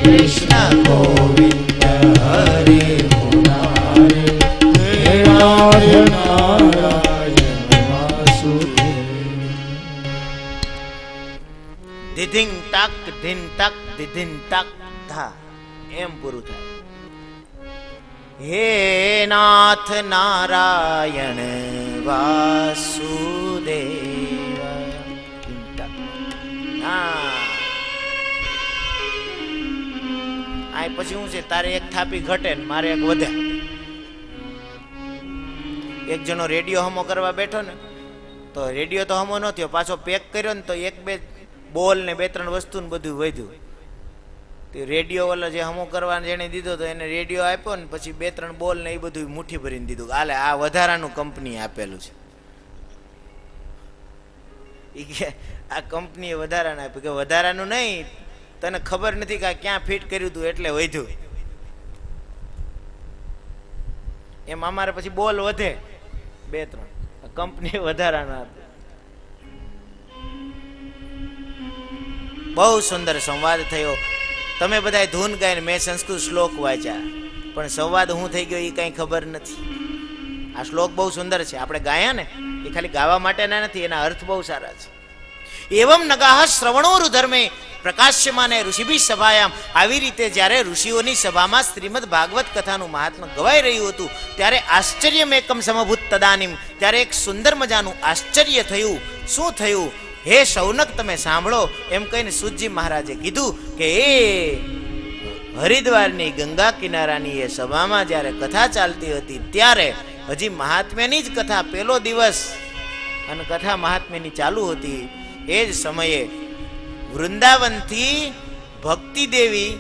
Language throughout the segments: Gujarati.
કૃષ્ણ ગોવિંદ હરે મુરારે, હે નાથ નારાયણ વાસુદેવ. દિધિંગ તક ધીન તક દિધિન તક ધા એમ પૂરું થાય. હે નાથ નારાયણ વાસુદેવ. આ પછી શું છે, તારે એક થાપી ઘટે ને મારે એક વધે. એક જણો રેડિયો હમો કરવા બેઠો ને, તો રેડિયો તો હમો ન થયો, પાછો પેક કર્યો ને તો એક બે બોલ ને બે ત્રણ વસ્તુ ને બધું વધ્યું. તે રેડિયો વાળો જે હમો કરવા જેને દીધો તો એને રેડિયો આપ્યો ને પછી બે ત્રણ બોલ ને એ બધું મુઠ્ઠી ભરીને દીધું. હાલે આ વધારાનું કંપની આપેલું છે. એ કે આ કંપનીએ વધારાનું આપ્યું. કે વધારાનું નહીં, તને ખબર નથી કે ક્યાં ફિટ કર્યું હતું એટલે વધ્યું. એમ અમારે પછી બોલ વધે બે ત્રણ, કંપનીએ વધારાનું આપ્યું. બહુ સુંદર સંવાદ થયો. તમે બધા ધૂન ગાઈને મેં સંસ્કૃત શ્લોક વાંચ્યા, પણ સંવાદ શું થઈ ગયો એ કઈ ખબર નથી. આ શ્લોક બહુ સુંદર છે. આપણે ગાયા ને એ ખાલી ગાવા માટેના નથી, એના અર્થ બહુ સારા છે. એવમ નગાહ શ્રવણોરુ ધર્મે પ્રકાશ્યમાને ઋષિભી સભાયામ. આવી રીતે જ્યારે ઋષિઓની સભામાં શ્રીમદ ભાગવત કથાનું મહાત્મ્ય ગવાઈ રહ્યું હતું ત્યારે આશ્ચર્યમેકમ સમભૂત તદાનીમ. ત્યારે એક સુંદર મજાનું આશ્ચર્ય થયું. શું થયું? હે શૌનક તમે સાંભળો, એમ કહીને સૂતજી મહારાજે કીધું કે એ હરિદ્વારની ગંગા કિનારાની એ સભામાં જ્યારે કથા ચાલતી હતી ત્યારે હજી મહાત્મ્યની જ કથા, પેલો દિવસ અને કથા મહાત્મ્યની ચાલુ હતી. એ જ સમયે વૃંદાવનથી ભક્તિ દેવી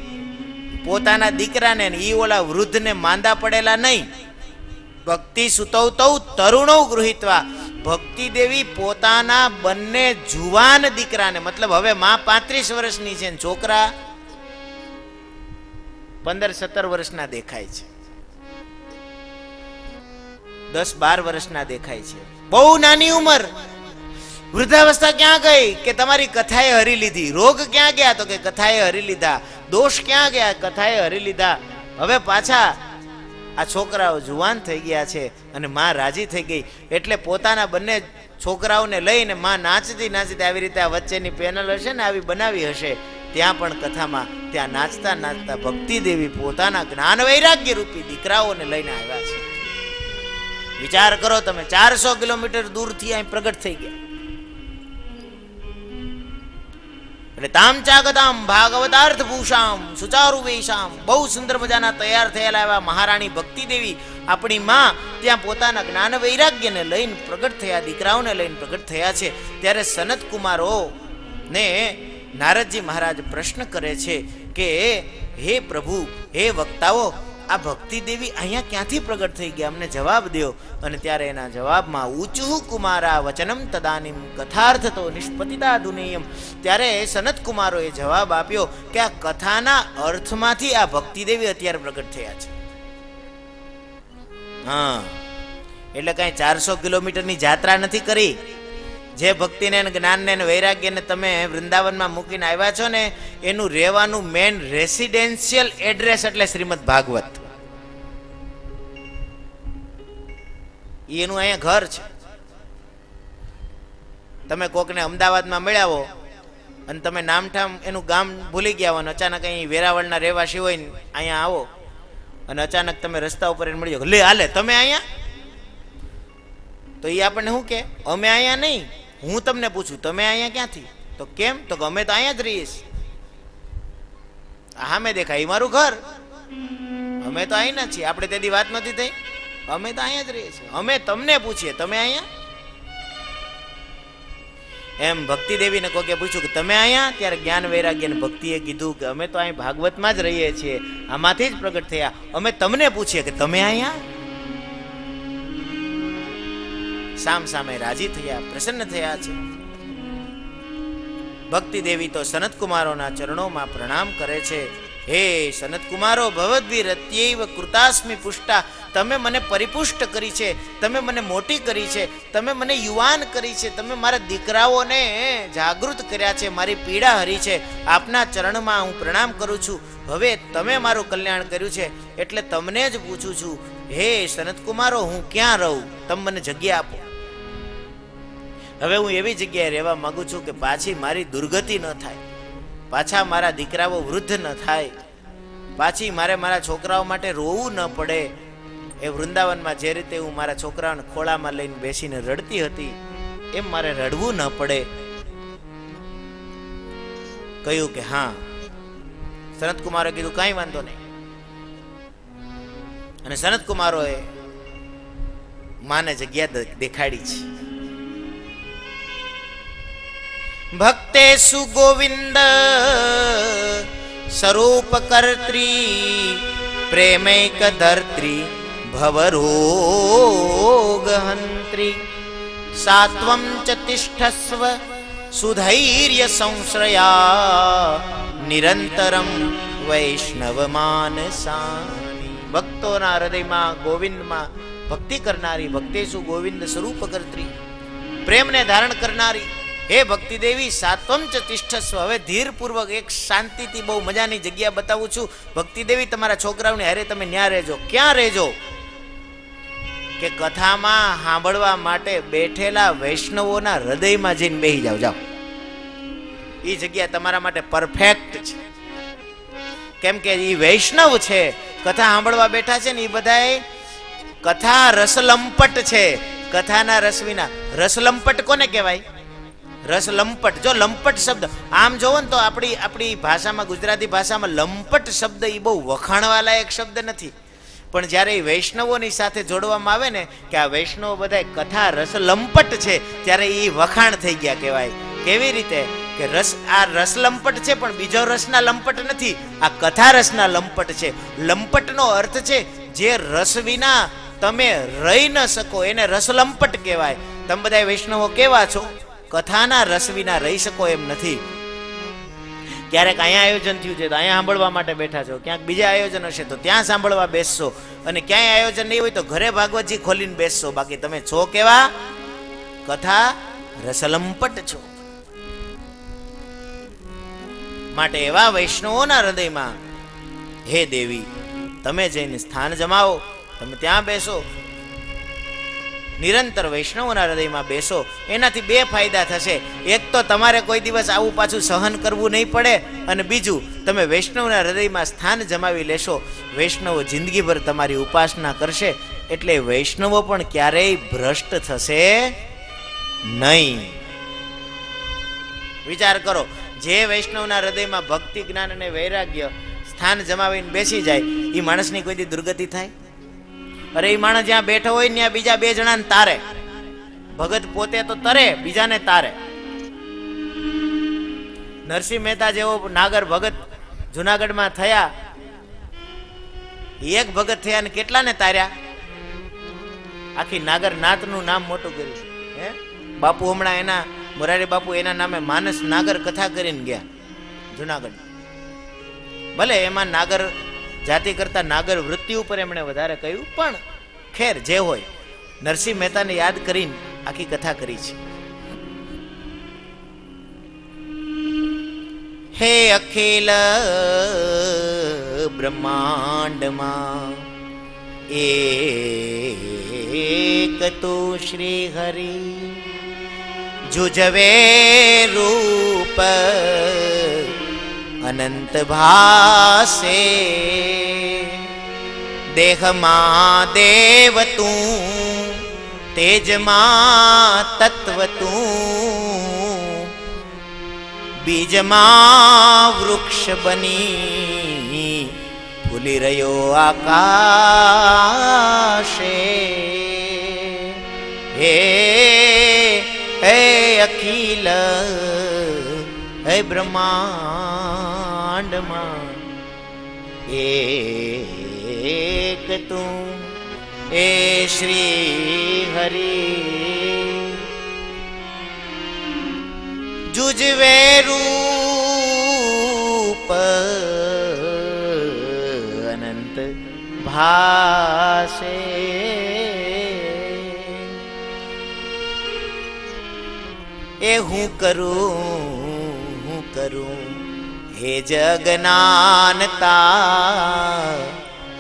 પોતાના દીકરાને, ઈ ઓલા વૃદ્ધને માંદા પડેલા નહીં, ભક્તિ સુતૌ તરુણો ગૃહિત્વા, ભક્તિ દેવી પોતાના બંને જુવાન દીકરાને, મતલબ હવે માં 35 વર્ષની છે, છોકરા 15-17 વર્ષના દેખાય છે, 10-12 વર્ષના દેખાય છે. બહુ નાની ઉંમર. વૃદ્ધાવસ્થા ક્યાં ગઈ? કે તમારી કથાએ હરી લીધી. રોગ ક્યાં ગયા? તો કે કથાએ હરી લીધા. દોષ ક્યાં ગયા? કથાએ હરી લીધા. હવે પાછા આ છોકરાઓ જુવાન થઈ ગયા છે અને માં રાજી થઈ ગઈ. એટલે પોતાના બંને છોકરાઓને લઈને માં નાચતી નાચતી આવી રીતે આ વચ્ચેની પેનલ હશે ને આવી બનાવી હશે, ત્યાં પણ કથામાં ત્યાં નાચતા નાચતા ભક્તિ દેવી પોતાના જ્ઞાન વૈરાગ્ય રૂપી દીકરાઓને લઈને આવ્યા છે. વિચાર કરો તમે, 400 કિલોમીટર દૂરથી અહીં પ્રગટ થઈ ગયા. એટલે તામ ચાગતામ ભાગવતાર્થ ભૂષામ સુચારુ વેશામ, બહુ સુંદર મજાના તૈયાર થયેલા એવા મહારાણી ભક્તિ દેવી આપણી માં ત્યાં પોતાના જ્ઞાન વૈરાગ્યને લઈને પ્રગટ થયા, દીકરાઓને લઈને પ્રગટ થયા છે. ત્યારે સનત કુમારો ને નારદજી મહારાજ પ્રશ્ન કરે છે કે હે પ્રભુ, હે વક્તાઓ, આ ભક્તિ દેવી અહીંયા ક્યાંથી પ્રગટ થઈ ગયા? અમને જવાબ દો. અને ત્યારે એના જવાબમાં ઉચુઃ કુમારા વચનમ તદાનીમ કથાર્થ તો નિષ્પતિતા દુનેયમ. ત્યારે સનત કુમારોએ જવાબ આપ્યો કે આ કથાના અર્થમાંથી આ ભક્તિ દેવી અત્યારે પ્રગટ થયા છે. હા, એટલે કઈ 400 કિલોમીટરની જાત્રા નથી કરી. જે ભક્તિને જ્ઞાનને વૈરાગ્યને તમે વૃંદાવનમાં મૂકીને આવ્યા છો ને, એનું રહેવાનું મેન રેસિડેન્શિયલ એડ્રેસ એટલે શ્રીમદ ભાગવત. એનું અહીંયા ઘર છે. તમે કોકને અમદાવાદમાં મળ્યા હો અને તમે નામઠામ એનું ગામ ભૂલી ગયા હો, અચાનક અહીં વેરાવળના રહેવાસી હોય ને અહીંયા આવો અને અચાનક તમે રસ્તા ઉપર એને મળી જાઓ, લે હાલે તમે અહીંયા, તો એ આપણને શું કે અમે અહીંયા નહીં. હું તમને પૂછું તમે અહીંયા ક્યાંથી? તો કેમ? તો અમે તો અહીંયા જ રહીએ છીએ. હા મેં દેખાય મારું ઘર, અમે તો અહીં છીએ. આપણે તેથી વાત નથી થઈ, અમે તો અહીંયા જ રહીએ છીએ. અમે તમને પૂછીએ તમે અહીંયા? એમ ભક્તિ દેવીને કોકે પૂછ્યું કે તમે અહીંયા? ત્યારે જ્ઞાન વૈરાગ્ય ને ભક્તિએ કીધું કે અમે તો અહીં ભાગવતમાં જ રહીએ છીએ, આમાંથી જ પ્રગટ થયા. અમે તમને પૂછીએ કે તમે અહીંયા? સામ સામે રાજી થયા, પ્રસન્ન થયા છે. ભક્તિ દેવી તો સનત કુમારોના ચરણોમાં પ્રણામ કરે છે હે સનત કુમારો ભવદ્ભી રત્યૈવ કૃતાસ્મિ પુષ્ટા, તમે મને પરિપુષ્ટ કરી છે, તમે મને મોટી કરી છે, તમે મને યુવાન કરી છે, તમે મારા દીકરાઓને જાગૃત કર્યા છે, મારી પીડા હરી છે. આપના ચરણમાં હું પ્રણામ કરું છું. હવે તમે મારું કલ્યાણ કર્યું છે એટલે તમને જ પૂછું છું, હે સનત કુમારો હું ક્યાં રહું? તમે મને જગ્યા આપો. હવે હું એવી જગ્યાએ રહેવા માંગુ છું કે પાછી મારી દુર્ગતિ ન થાય, પાછા મારા દીકરાઓ વૃદ્ધ ન થાય, પાછી મારે મારા છોકરાઓ માટે રોવું ન પડે. એ વૃંદાવનમાં જે રીતે હું મારા છોકરાઓને ખોળામાં લઈને બેસીને રડતી હતી એમ મારે રડવું ન પડે. કહ્યું કે હા. સનત કુમારે કીધું કાંઈ વાંધો નહીં. અને સનત કુમારોએ માને જગ્યા દેખાડી છે. ભક્તેસુ ગોવિંદ સ્વરૂપ કર્ત્રી પ્રેમૈક ધર્ત્રી ભવરોગહંત્રી સાત્વં ચ તિષ્ઠસ્વ સુધૈર્ય સંશ્રયા નિરંતરમ વૈષ્ણવ માનસાની. ભક્તોના હૃદયમાં ગોવિંદમાં ભક્તિ કરનારી, ભક્તેસુ ગોવિંદ સ્વરૂપ કર્ત્રી, પ્રેમને ધારણ કરનારી હે ભક્તિ દેવી સાત્વમ ચ તિષ્ઠસ્વ. હવે ધીરપૂર્વક એક શાંતિથી બહુ મજાની જગ્યા બતાવું છું. ભક્તિ દેવી તમારા છોકરાઓને હારે તમે ન્યા રહેજો. ક્યાં રહેજો? કે કથામાં સાંભળવા માટે બેઠેલા વૈષ્ણવોના હૃદયમાં જઈને બેસી જાઓ. જાઓ, એ જગ્યા તમારા માટે પરફેક્ટ છે. કેમ કે એ વૈષ્ણવ છે, કથા સાંભળવા બેઠા છે ને એ બધાએ કથા રસલંપટ છે. કથાના રસ વિના. રસલંપટ કોને કહેવાય? રસ લંપટ. જો લંપટ શબ્દ આમ જોવો ને તો આપણી ભાષામાં, ગુજરાતી ભાષામાં લંપટ શબ્દ એ બહુ વખાણવા લાયક શબ્દ નથી. પણ જ્યારે એ વૈષ્ણવોની સાથે જોડવામાં આવે ને કે આ વૈષ્ણવો બધા કથા રસ લંપટ છે, ત્યારે એ વખાણ થઈ ગયા કહેવાય. કેવી રીતે? કે રસ, આ રસ લંપટ છે પણ બીજો રસના લંપટ નથી, આ કથા રસના લંપટ છે. લંપટનો અર્થ છે જે રસ વિના તમે રહી ન શકો, એને રસ લંપટ કહેવાય. તમે બધા વૈષ્ણવો કેવા છો? કથાના રસ વિના રહી શકો એમ નથી. ક્યારેક અહીંયા આયોજન થયું છે તો અહીંયા સાંભળવા માટે બેઠા છો, ક્યાંક બીજા આયોજન હશે તો ત્યાં સાંભળવા બેસશો, અને ક્યાંય આયોજન નહીં હોય તો ઘરે ભાગવતજી ખોલીને બેસશો. બાકી તમે છો કેવા? કથા રસલંપટ છો. માટે એવા વૈષ્ણવોના હૃદયમાં હે દેવી તમે જઈને સ્થાન જમાવો, તમે ત્યાં બેસો, નિરંતર વૈષ્ણવોના હૃદયમાં બેસો. એનાથી બે ફાયદા થશે. એક તો તમારે કોઈ દિવસ આવું પાછું સહન કરવું નહીં પડે, અને બીજું તમે વૈષ્ણવના હૃદયમાં સ્થાન જમાવી લેશો. વૈષ્ણવો જિંદગીભર તમારી ઉપાસના કરશે, એટલે વૈષ્ણવો પણ ક્યારેય ભ્રષ્ટ થશે નહીં. વિચાર કરો, જે વૈષ્ણવના હૃદયમાં ભક્તિ, જ્ઞાન અને વૈરાગ્ય સ્થાન જમાવીને બેસી જાય, એ માણસની કોઈ દી દુર્ગતિ થાય? અરે એ માણસ જ્યાં બેઠો હોય ને ત્યાં બીજા બે જણાને તારે. ભગત પોતે તો તરે, બીજાને તારે. નરસિંહ મહેતા જેવો નાગર ભગત જુનાગઢમાં થયા, એક ભગત થયા ને કેટલાને તાર્યા? આખી નાગર નાતનું નામ મોટું કર્યું. હે બાપુ હમણાં એના મોરારી બાપુ એના નામે માનસ નાગર કથા કરીને ગયા જુનાગઢ. ભલે એમાં નાગર જાતિ કરતા નાગર વૃત્તિ ઉપર એમણે વધારે કહ્યું, પણ ખેર જે હોય, નરસિંહ મહેતાને યાદ કરીને આખી કથા કરી છે. હે અખિલ બ્રહ્માંડમાં એક તો શ્રી હરિ, જુજવે રૂપ અનંત ભાસે, દેહમાં દેવ તું, તેજમાં તત્વ તું, બીજમાં વૃક્ષ બની ફૂલી રહ્યો આકાશે. હે હે અખિલ હે બ્રહ્માંડમાં એક તું એ શ્રી હરિ, જુજવે રૂપ ભાસે એ હું કરું હે જગનાનતા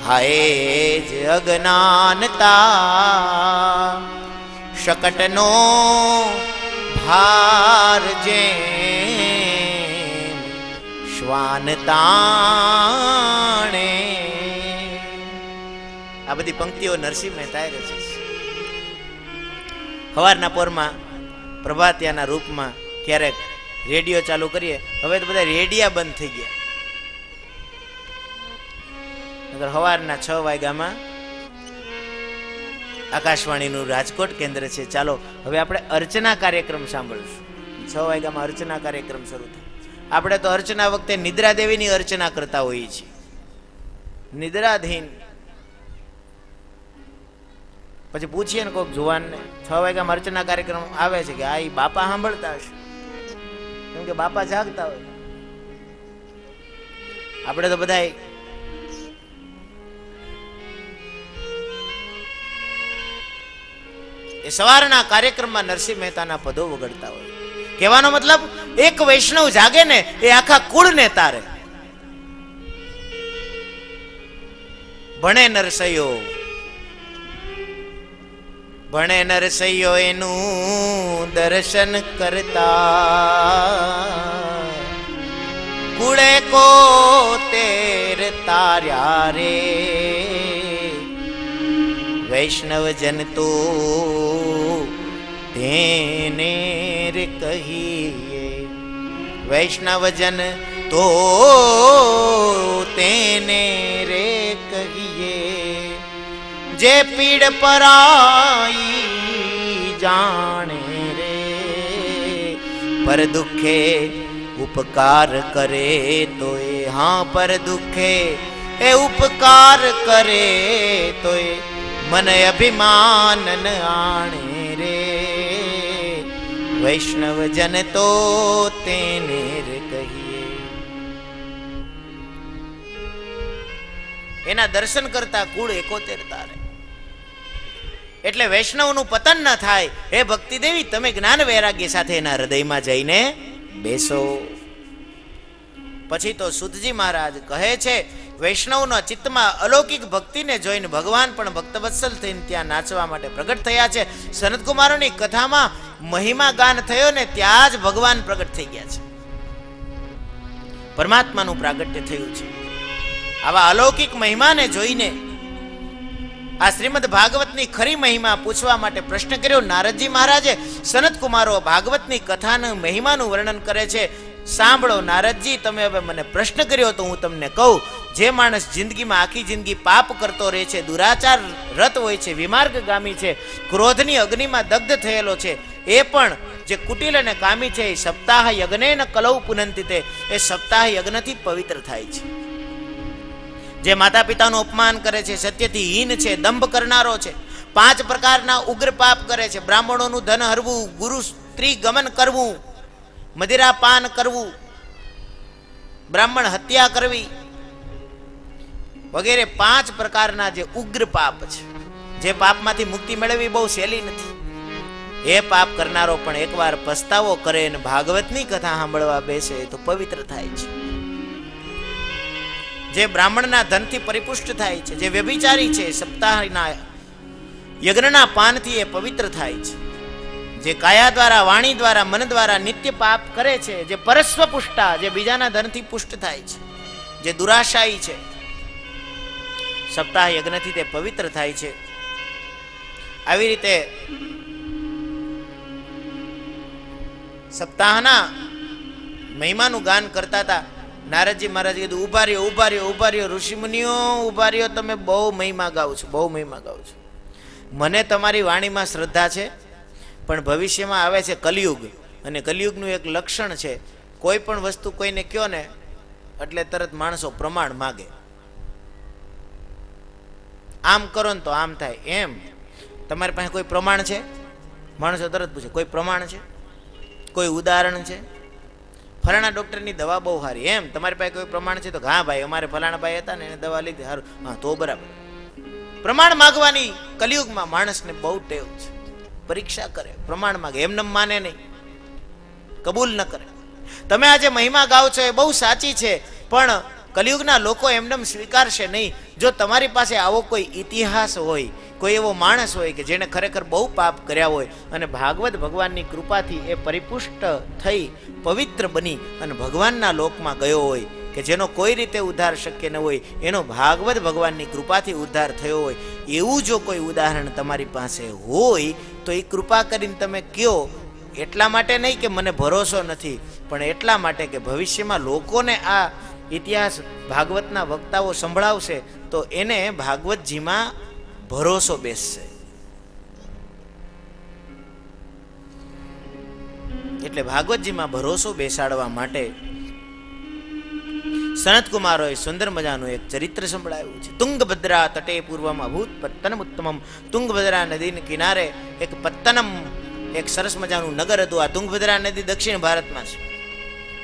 હાય જગનાનતા શકટનો ભાર જે શ્વાન તાણે. આ બધી પંક્તિઓ નરસિંહ મહેતાએ રચી છે. સવારના પોરમાં પ્રભાતિયાના રૂપમાં ક્યારેક રેડિયો ચાલુ કરીએ. હવે તો બધા રેડિયા બંધ થઈ ગયા. નગર સવારના 6 વાગ્યામાં આકાશવાણીનું રાજકોટ કેન્દ્ર છે. ચાલો હવે આપણે અર્ચના કાર્યક્રમ સાંભળીશું. 6 વાગ્યામાં અર્ચના કાર્યક્રમ શરૂ થાય. આપણે તો અર્ચના વખતે નિદ્રા દેવીની અર્ચના કરતા હોઈએ છીએ. નિદ્રાધીન પછી પૂછીએ ને કોઈક જુવાનને 6 વાગ્યામાં અર્ચના કાર્યક્રમ આવે છે કે આ ઈ બાપા સાંભળતા હશે, કેમ કે બાપા જાગતા હોય. આપણે તો બધા એ સવારના કાર્યક્રમમાં નરસિંહ મહેતાના પદો વગડતા હોય. કહેવાનો મતલબ એક વૈષ્ણવ જાગે ને એ આખા કુળને તારે. ભણે નરસૈયો એનું દર્શન કરતા કુળે કો તેર તાર્યા રે વૈષ્ણવ જન તો તેને રે કહીએ. વૈષ્ણવ જન તો તેને રે કહીએ જે પીડ પરાઈ જાણે રે પર દુખે ઉપકાર કરે તો એ હા પર દુખે એ ઉપકાર કરે તો એ મન અભિમાન આણે રે વૈષ્ણવ જન તો તેને રે કહીએ. એના દર્શન કરતા કુળ 71 તારે. એટલે વૈષ્ણવનું પતન ન થાય હે ભક્તિ દેવી, તમે જ્ઞાન વૈરાગ્ય સાથે એના હૃદયમાં જઈને બેસો. પછી તો સુતજી મહારાજ કહે છે વૈષ્ણવના ચિત્તમાં અલૌકિક ભક્તિને જોઈને ભગવાન પણ ભક્તવત્સલ થઈને ત્યાં નાચવા માટે પ્રગટ થયા છે. સનતકુમારોની કથામાં મહિમા ગાન થયો ને ત્યાં જ ભગવાન પ્રગટ થઈ ગયા છે. પરમાત્માનું પ્રાગટ્ય થયું છે. આવા અલૌકિક મહિમાને જોઈને આ શ્રીમદ ભાગવતની ખરી મહિમા પૂછવા માટે પ્રશ્ન કર્યો. નારદજી મહારાજે સનતકુમારો ભાગવતની કથાના મહિમાનું વર્ણન કરે છે. સાંભળો નારદજી, તમે હવે મને પ્રશ્ન કર્યો તો હું તમને કહું. જે માણસ જિંદગીમાં આખી જિંદગી પાપ કરતો રહે છે, દુરાચાર રત હોય છે, વિમાર્ગગામી છે, ક્રોધની અગ્નિમાં દગ્ધ થયેલો છે, એ પણ જે કુટિલ અને કામી છે એ સપ્તાહ યજ્ઞેન કલૌ પુનંતિ તે એ સપ્તાહ યજ્ઞથી પવિત્ર થાય છે. જે માતા પિતાનું અપમાન કરે છે, સત્યથી હીન છે, દંભ કરનારો છે, 5 પ્રકારના ઉગ્ર પાપ કરે છે, બ્રાહ્મણોનું ધન હરવું, ગુરુ સ્ત્રી ગમન કરવું, મદિરા પાન કરવું, બ્રાહ્મણ હત્યા કરવી વગેરે 5 પ્રકારના જે ઉગ્ર પાપ છે, જે પાપમાંથી મુક્તિ મેળવવી બહુ સહેલી નથી. એ પાપ કરનારો પણ એકવાર પસ્તાવો કરે અને ભાગવતની કથા સાંભળવા બેસે તો પવિત્ર થાય છે. જે બ્રાહ્મણના ધનથી પરિપુષ્ટ થાય છે, જે વ્યભિચારી છે, સપ્તાહના યજ્ઞના પાનથી એ પવિત્ર થાય છે. જે કાયા દ્વારા, વાણી દ્વારા, મન દ્વારા નિત્ય પાપ કરે છે, જે પરસ્વ પુષ્ટા, જે બીજાના ધનથી પુષ્ટ થાય છે, જે દુરાશાયી છે, સપ્તાહ યજ્ઞથી તે પવિત્ર થાય છે. આવી રીતે સપ્તાહના મહિમાનું ગાન કરતા હતા. નારદજી મહારાજ કીધું ઉભા રહ્યો, ઉભા રહ્યો, ઉભા રહ્યો, ઋષિમુનિઓ ઉભા રહ્યો, તમે બહુ મહિમા ગાઓ છો, બહુ મહિમા ગાઓ છો. મને તમારી વાણીમાં શ્રદ્ધા છે, પણ ભવિષ્યમાં આવે છે કલિયુગ, અને કલિયુગનું એક લક્ષણ છે કોઈ પણ વસ્તુ કોઈને કહો ને એટલે તરત માણસો પ્રમાણ માગે. આમ કરો ને તો આમ થાય. એમ તમારી પાસે કોઈ પ્રમાણ છે? માણસો તરત પૂછે કોઈ પ્રમાણ છે, કોઈ ઉદાહરણ છે? ફલાણા ડૉક્ટરની દવા બહુ સારી. એમ તમારી પાસે કોઈ પ્રમાણ છે? તો હા ભાઈ અમારે ફલાણા ભાઈ હતા ને એને દવા લીધી, સારું, હા તો બરાબર. પ્રમાણ માગવાની કલિયુગમાં માણસને બહુ ટેવ છે. પરીક્ષા કરે, પ્રમાણ માગે, એમને માને નહીં, કબૂલ ન કરે. તમે આજે મહિમા ગાઓ છો એ બહુ સાચી છે, પણ કલિયુગના લોકો એમને સ્વીકારશે નહીં. જો તમારી પાસે આવો કોઈ ઇતિહાસ હોય, કોઈ એવો માણસ હોય કે જેને ખરેખર બહુ પાપ કર્યા હોય અને ભાગવત ભગવાનની કૃપાથી એ પરિપુષ્ટ થઈ પવિત્ર બની અને ભગવાનના લોકમાં ગયો હોય, કે જેનો કોઈ રીતે ઉદ્ધાર શક્ય ન હોય, એનો ભાગવત ભગવાનની કૃપાથી ઉદ્ધાર થયો હોય, એવું જો કોઈ ઉદાહરણ તમારી પાસે હોય તો એ કૃપા કરીને તમે કયો. એટલા માટે નહીં કે મને ભરોસો નથી, પણ એટલા માટે કે ભવિષ્યમાં લોકોને આ ઇતિહાસ ભાગવતના વક્તાઓ સંભળાવશે તો એને ભાગવતજીમાં ભરોસો બેસશે. એટલે ભાગવતજીમાં ભરોસો બેસાડવા માટે સનતકુમારોએ સુંદર મજાનું એક ચરિત્ર સંભળાવ્યું છે. તુંગભદ્રા તટે પૂર્વમાં ભૂત પત્તનમ ઉત્તમમ. તુંગભદ્રા નદીના કિનારે એક પત્તનમ, એક સરસ મજાનું નગર હતું. આ તુંગભદ્રા નદી દક્ષિણ ભારતમાં છે.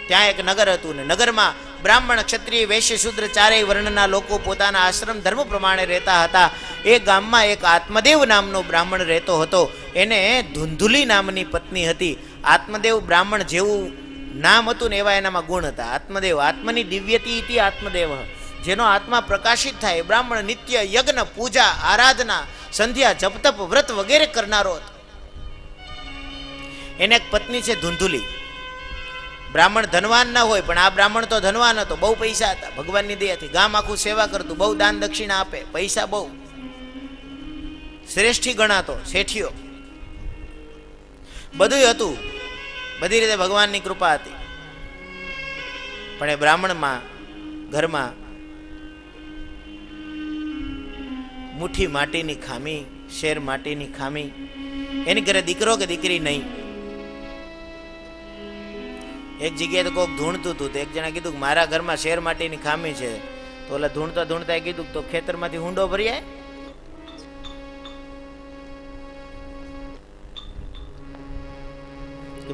ત્યાં એક નગર હતું ને નગરમાં બ્રાહ્મણ, ક્ષત્રિય, વૈશ્ય, શૂદ્ર ચારેય વર્ણના લોકો પોતાના આશ્રમ ધર્મ પ્રમાણે રહેતા હતા. એ ગામમાં એક આત્મદેવ નામનો બ્રાહ્મણ રહેતો હતો. એને ધુંધુલી નામની પત્ની હતી. આત્મદેવ બ્રાહ્મણ જેવું નામ હતું ને એવા એનામાં ગુણ હતા. આત્મદેવ, આત્મની દિવ્યતી ઇતિ આત્મદેવ, જેનો આત્મા પ્રકાશિત થાય. બ્રાહ્મણ નિત્ય યજ્ઞ, પૂજા, આરાધના, સંધ્યા, જપતપ, વ્રત વગેરે કરનારો હતો. એને એક પત્ની છે ધુંધુલી. બ્રાહ્મણ ધનવાન ના હોય, પણ આ બ્રાહ્મણ તો ધનવાન હતો, બહુ પૈસા હતા. ભગવાનની દયાથી ગામ આખું સેવા કરતું, બહુ દાન દક્ષિણા આપે, પૈસા બહુ, શ્રેષ્ઠી ગણાતો, શેઠિયો, બધું હતું. બધી રીતે ભગવાનની કૃપા હતી. પણ એ બ્રાહ્મણમાં ઘરમાં મુઠ્ઠી માટીની ખામી, શેર માટીની ખામી. એની ઘરે દીકરો કે દીકરી નહીં. એક જગ્યાએ તો કોઈક ધૂણતું હતું, તો એક જણા કીધું કે મારા ઘરમાં શેર માટીની ખામી છે. તો ઓલા ધૂણતા ધૂણતા કીધું તો ખેતરમાંથી હુંડો ભરી આય.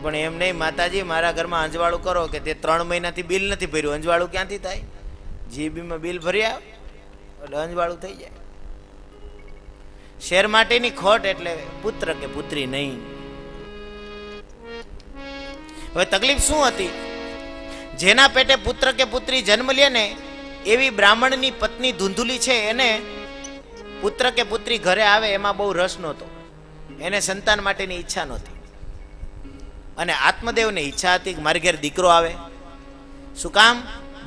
પણ એમ નહીં, માતાજી મારા ઘરમાં અંજવાળું કરો, કે તે 3 મહિનાથી બિલ નથી ભર્યું. અંજવાળું ક્યાંથી થાય? જીબીમાં બિલ ભરી આવ એટલે અંજવાળું થઈ જાય. શેર માટેની ખોટ એટલે પુત્ર કે પુત્રી નહીં. હવે તકલીફ શું હતી? જેના પેટે પુત્ર કે પુત્રી જન્મ લે ને એવી બ્રાહ્મણની પત્ની ધુંધુલી છે, એને પુત્ર કે પુત્રી ઘરે આવે એમાં બહુ રસ નહોતો. એને સંતાન માટેની ઈચ્છા નહોતી. અને આત્મદેવને ઈચ્છા હતી કે મારી ઘેર દીકરો આવે. શું કામ?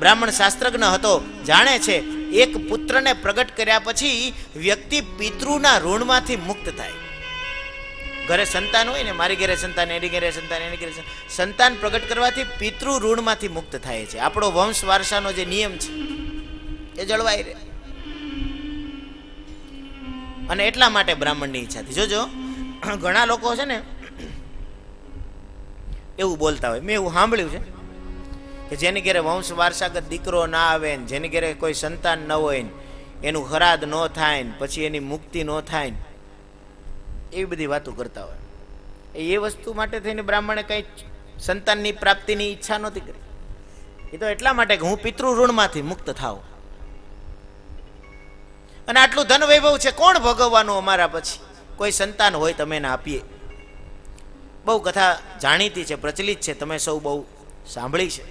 બ્રાહ્મણ શાસ્ત્રજ્ઞ હતો, જાણે છે એક પુત્રને પ્રગટ કર્યા પછી વ્યક્તિ પિતૃના ઋણમાંથી મુક્ત થાય. ઘરે સંતાન હોય ને, મારી ઘરે સંતાન, એની ઘરે સંતાન, એની ઘરે સંતાન પ્રગટ કરવાથી પિતૃ ઋણમાંથી મુક્ત થાય છે. આપણો વંશ વારસાનો જે નિયમ છે એ જળવાઈ રહે. અને એટલા માટે બ્રાહ્મણની ઈચ્છા હતી. જોજો, ઘણા લોકો છે ને એવું બોલતા હોય, મેં એવું સાંભળ્યું છે કે જેની ઘરે વંશ વારસાગત દીકરો ના આવે ને, જેની ઘરે કોઈ સંતાન ન હોય ને, એનું ખરાદ ન થાય ને, પછી એની મુક્તિ ન થાય ને, એવી બધી વાતો કરતા હોય. એ વસ્તુ માટે થઈને બ્રાહ્મણે કંઈ સંતાનની પ્રાપ્તિની ઈચ્છા નહોતી કરી. એ તો એટલા માટે કે હું પિતૃ ઋણમાંથી મુક્ત થાઉં. અને આટલું ધન વૈભવ છે, કોણ ભોગવવાનું અમારા પછી? કોઈ સંતાન હોય તમે એને આપીએ. બહુ કથા જાણીતી છે, પ્રચલિત છે, તમે સૌ બહુ સાંભળી છે.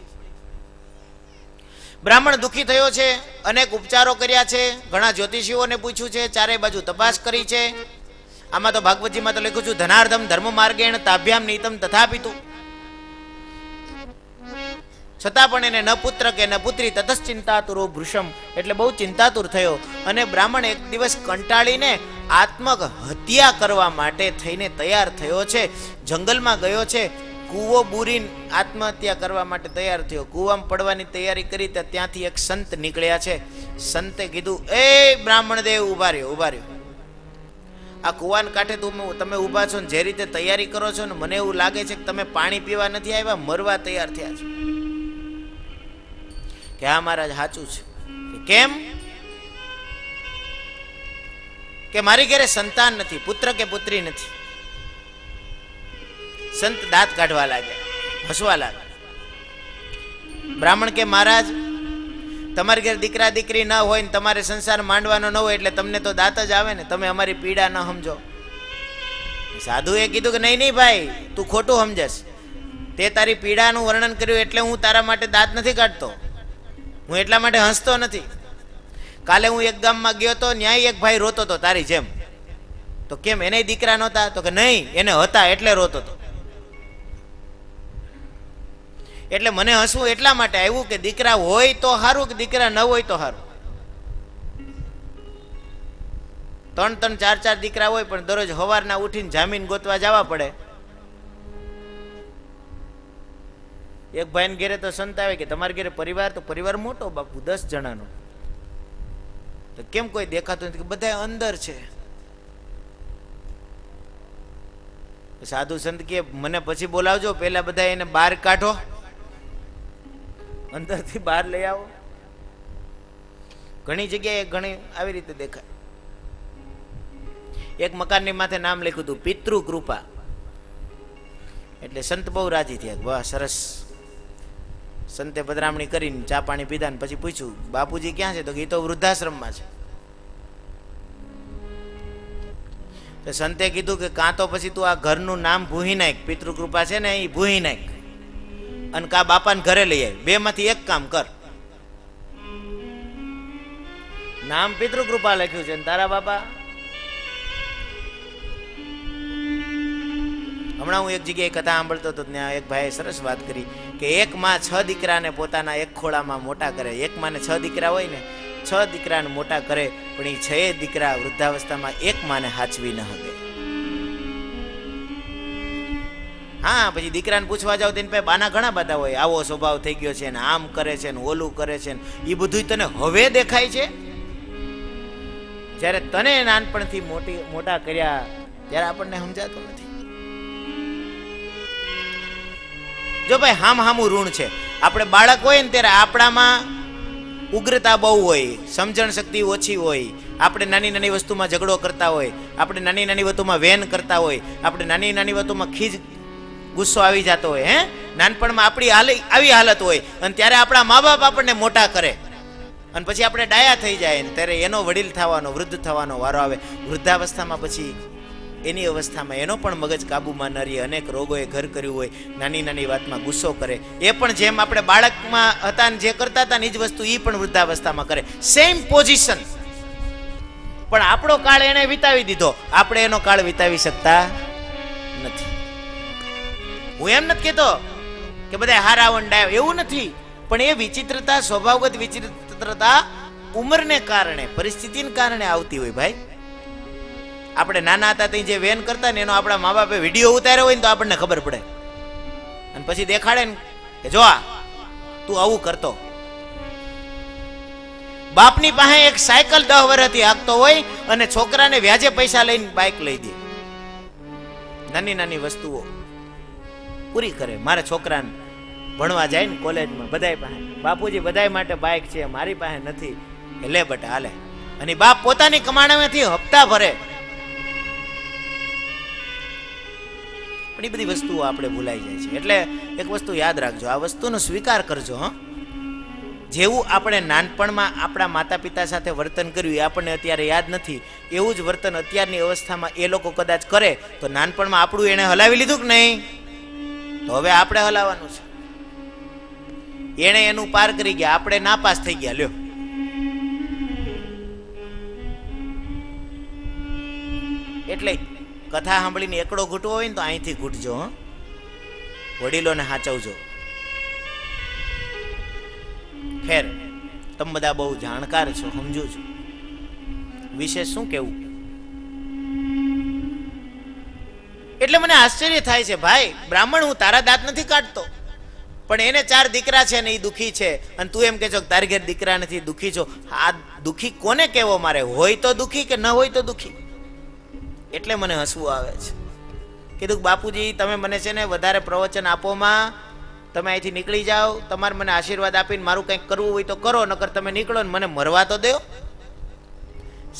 બ્રાહ્મણ દુઃખી થયો છે, અનેક ઉપચારો કર્યા છે, ઘણા જ્યોતિષીઓને પૂછ્યું છે, ચારે બાજુ તપાસ કરી છે. આમાં તો ભાગવતજીમાં તો લખ્યું છું, ધનાર્ધમ ધર્મ માર્ગેણ તાભ્યામ નીતમ તથાપિતું. છતાં પણ એને ન પુત્ર કે ન પુત્રી તતશ્ચિંતાતુરો ભૃશમ, એટલે બહુ ચિંતાતુર થયો. અને બ્રાહ્મણ એક દિવસ કંટાળીને આત્મહત્યા કરવા માટે થઈને તૈયાર થયો છે. જંગલમાં ગયો છે, કૂવો બુરીને આત્મહત્યા કરવા માટે તૈયાર થયો. કૂવામાં પડવાની તૈયારી કરી તો ત્યાંથી એક સંત નીકળ્યા છે. સંતે કીધું, એ બ્રાહ્મણ દેવ, ઉભા રહ્યો, ઉભા રહ્યો. આ કૂવાને કાંઠે તમે ઊભા છો ને જે રીતે તૈયારી કરો છો ને, મને એવું લાગે છે કે તમે પાણી પીવા નથી આવ્યા, મરવા તૈયાર થયા છો. કે હા મહારાજ, સાચું છે. કેમ? કે મારી ઘરે સંતાન નથી, પુત્ર કે પુત્રી નથી. સંત દાંત કાઢવા લાગ્યા, હસવા લાગ્યા. બ્રાહ્મણ કે મહારાજ, તમારી ઘરે દીકરા દીકરી ન હોય ને તમારે સંસાર માંડવાનો ન હોય એટલે તમને તો દાંત જ આવે ને, તમે અમારી પીડા ન સમજો. સાધુએ કીધું કે નહીં નહીં ભાઈ, તું ખોટું સમજસ. તે તારી પીડાનું વર્ણન કર્યું એટલે હું તારા માટે દાંત નથી કાઢતો, હું એટલા માટે હસતો નથી. કાલે હું એક ગામમાં ગયો તો, ન્યાય એક ભાઈ રોતો હતો તારી જેમ. તો કેમ, એને દીકરા નહોતા? તો કે નહીં, એને હતા એટલે રોતો હતો. એટલે મને હસવું એટલા માટે આવ્યું કે દીકરા હોય તો સારું કે દીકરા ન હોય તો સારું. 3-3, 4-4 દીકરા હોય પણ દરરોજ સવારના ઉઠીને જામીન ગોતવા જવા પડે. એક ભાઈને ઘેરે તો સંત આવે કે તમારા ઘેરે પરિવાર? તો પરિવાર મોટો બાપુ, 10 જણાનો. તો કેમ કોઈ દેખાતું નથી? કે બધા અંદર છે. સાધુ સંત કે મને પછી બોલાવજો, પેલા બધા એને બહાર કાઢો, અંદરથી બહાર લઈ આવો. ઘણી જગ્યાએ ઘણી આવી રીતે દેખાય. એક મકાનની માથે નામ લખ્યું હતું પિતૃ કૃપા. એટલે સંત બહુ રાજી થયા, વાહ સરસ. સંતે પધરામણી કરીને ચા પાણી પીધા ને પછી પૂછ્યું બાપુજી ક્યાં છે? તો કે એ તો વૃદ્ધાશ્રમમાં છે. તો સંતે કીધું કે કાં તો પછી તું આ ઘરનું નામ ભૂહી નાખ, પિતૃ કૃપા છે ને એ ભૂહી નાખ, અને કા બાપાને ઘરે લઈ આવી. 2 માંથી એક કામ કર. નામ પિતૃ કૃપા લખ્યું છે ને તારા બાપા. હમણાં હું એક જગ્યાએ કથા સાંભળતો હતો, ત્યાં એક ભાઈએ સરસ વાત કરી કે એક માં 6 દીકરાને પોતાના એક ખોળામાં મોટા કરે. એક માને 6 દીકરા હોય ને, 6 દીકરાને મોટા કરે, પણ એ 6 દીકરા વૃદ્ધાવસ્થામાં એક માને હાચવી ન શકે. હા, પછી દીકરાને પૂછવા જાવ તેની પાસે બાના ઘણા બધા હોય, આવો સ્વભાવ થઈ ગયો છે ને, આમ કરે છે ને, ઓલું કરે છે ને. એ બધું તને હવે દેખાય છે? જ્યારે તને નાનપણથી મોટા કર્યા ત્યારે આપણને સમજાતું નથી. જો ભાઈ હામું ઋણ છે. આપણે બાળક હોય ને ત્યારે આપણામાં ઉગ્રતા બહુ હોય, સમજણ શક્તિ ઓછી હોય, આપણે નાની નાની વસ્તુમાં ઝઘડો કરતા હોય, આપણે નાની નાની વસ્તુમાં વેન કરતા હોય, આપણે નાની નાની વસ્તુમાં ખીજ ગુસ્સો આવી જતો હોય. નાનપણમાં આપણી આવી હાલત હોય, અને ત્યારે આપણા મા બાપ આપણને મોટા કરે, અને પછી આપણે ડાયા થઈ જાય ને ત્યારે એનો વડીલ થવાનો, વૃદ્ધ થવાનો વારો આવે. વૃદ્ધાવસ્થામાં પછી એની અવસ્થામાં એનો પણ મગજ કાબુમાં ન રહે, અનેક રોગોએ ઘર કર્યું હોય, નાની નાની વાતમાં ગુસ્સો કરે. એ પણ જેમ આપણે બાળકમાં હતા ને જે કરતા હતા ને એ જ વસ્તુ એ પણ વૃદ્ધાવસ્થામાં કરે. Same position. પણ આપણો કાળ એને વિતાવી દીધો, આપણે એનો કાળ વિતાવી શકતા નથી. હું એમ નથી કહેતો કે બધા હારા વંડાય, એવું નથી. પણ એ વિચિત્રતા, સ્વભાવગત વિચિત્રતા ઉંમરને કારણે, પરિસ્થિતિને કારણે આવતી હોય. ભાઈ આપણે નાના હતા ત્યાં જે વેન કરતા ને એનો આપણા મા બાપે વિડીયો ઉતાર્યો હોય ને તો આપણને ખબર પડે, અને પછી દેખાડે ને કે જો આ તું આવું કરતો. બાપની પાસે એક સાયકલ 10 વર્ષથી હાંકતો હોય અને છોકરાને વ્યાજે પૈસા લઈને બાઇક લઈ દે. નાની નાની વસ્તુઓ પૂરી કરે. મારા છોકરાને ભણવા જાય ને કોલેજમાં, બધાય પાસે બાપુજી બધાય માટે બાઇક છે, મારી પાસે નથી. લે બટા હાલે. અને બાપ પોતાની કમાણીમાંથી હપ્તા ભરે. પણ એ બધી વસ્તુઓ આપણે ભૂલાઈ જાય છે. એટલે એક વસ્તુ યાદ રાખજો, આ વસ્તુનો સ્વીકાર કરજો. જેવું આપણે નાનપણમાં આપણા માતા પિતા સાથે વર્તન કર્યું એ આપણને અત્યારે યાદ નથી, એવું જ વર્તન અત્યારની અવસ્થામાં એ લોકો કદાચ કરે તો નાનપણમાં આપણું એને હલાવી લીધું કે નહીં, તો હવે આપણે હલાવવાનું છે. એને એનું પાર કરી ગયા, આપણે ના પાસ થઈ ગયા. લ્યો, એટલે કથા સાંભળીને એકડો ઘૂંટવો હોય ને તો અહીંથી ઘૂંટજો. વડીલોને સાચવજો. ખેર, તમે બધા બહુ જાણકાર છો, સમજો છો. વિશેષ શું કેવું? એટલે મને આશ્ચર્ય થાય છે ભાઈ, બ્રાહ્મણ હું તારા દાંત નથી કાઢતો, પણ એને 4 દીકરા છે ને એ દુઃખી છે, અને તું એમ કે છો તારી ઘેર દીકરા નથી, દુઃખી છો. આ દુઃખી કોને કહેવો? મારે હોય તો દુઃખી કે ન હોય તો દુઃખી. એટલે મને હસવું આવે છે. કીધું બાપુજી તમે મને છે ને વધારે પ્રવચન આપોમાં, તમે અહીંથી નીકળી જાઓ, તમારે મને આશીર્વાદ આપીને મારું કંઈક કરવું હોય તો કરો, નકર તમે નીકળો ને મને મરવા તો દો.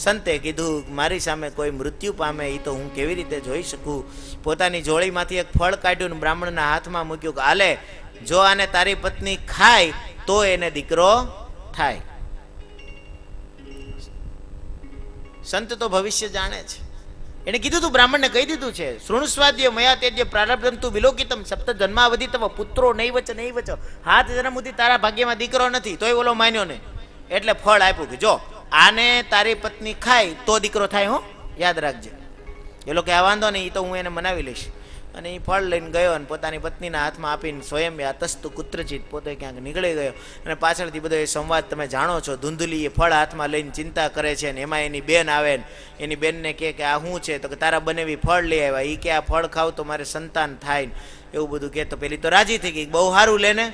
સંતે કીધું મારી સામે કોઈ મૃત્યુ પામે એ તો હું કેવી રીતે જોઈ શકું. પોતાની જોડીમાંથી એક ફળ કાઢ્યું ને બ્રાહ્મણના હાથમાં મૂક્યું કે હાલે, જો આને તારી પત્ની ખાય તો એને દીકરો થાય. સંત તો ભવિષ્ય જાણે છે. એને કીધું તું, બ્રાહ્મણને કહી દીધું છે, શૃણુસ્વાદ્ય મયા તેજ્ય પ્રારબ્ધમ તું વિલોકિતમ સપ્ત જન્માવધિ તવ પુત્રો નૈવચ નૈવચ. હાથ જન્મ સુધી તારા ભાગ્યમાં દીકરો નથી, તોય ઓલો માન્યો ને, એટલે ફળ આપ્યું કે જો આને તારી પત્ની ખાય તો દીકરો થાય. હો, યાદ રાખજે. એ લોકો આ વાંધો નહીં, એ તો હું એને મનાવી લઈશ. અને એ ફળ લઈને ગયો અને પોતાની પત્નીના હાથમાં આપીને સ્વયં યાતસ્તુ કુત્રચિત પોતે ક્યાંક નીકળી ગયો. અને પાછળથી બધો એ સંવાદ તમે જાણો છો. ધુંધલી એ ફળ હાથમાં લઈને ચિંતા કરે છે ને એમાં એની બેન આવે ને એની બેનને કહે કે આ શું છે? તો કે તારા બનેવી ફળ લઈ આવ્યા. એ કે આ ફળ ખાવ તો મારે સંતાન થાય ને એવું બધું કહે. તો પેલી તો રાજી થઈ ગઈ, બહુ સારું લે ને,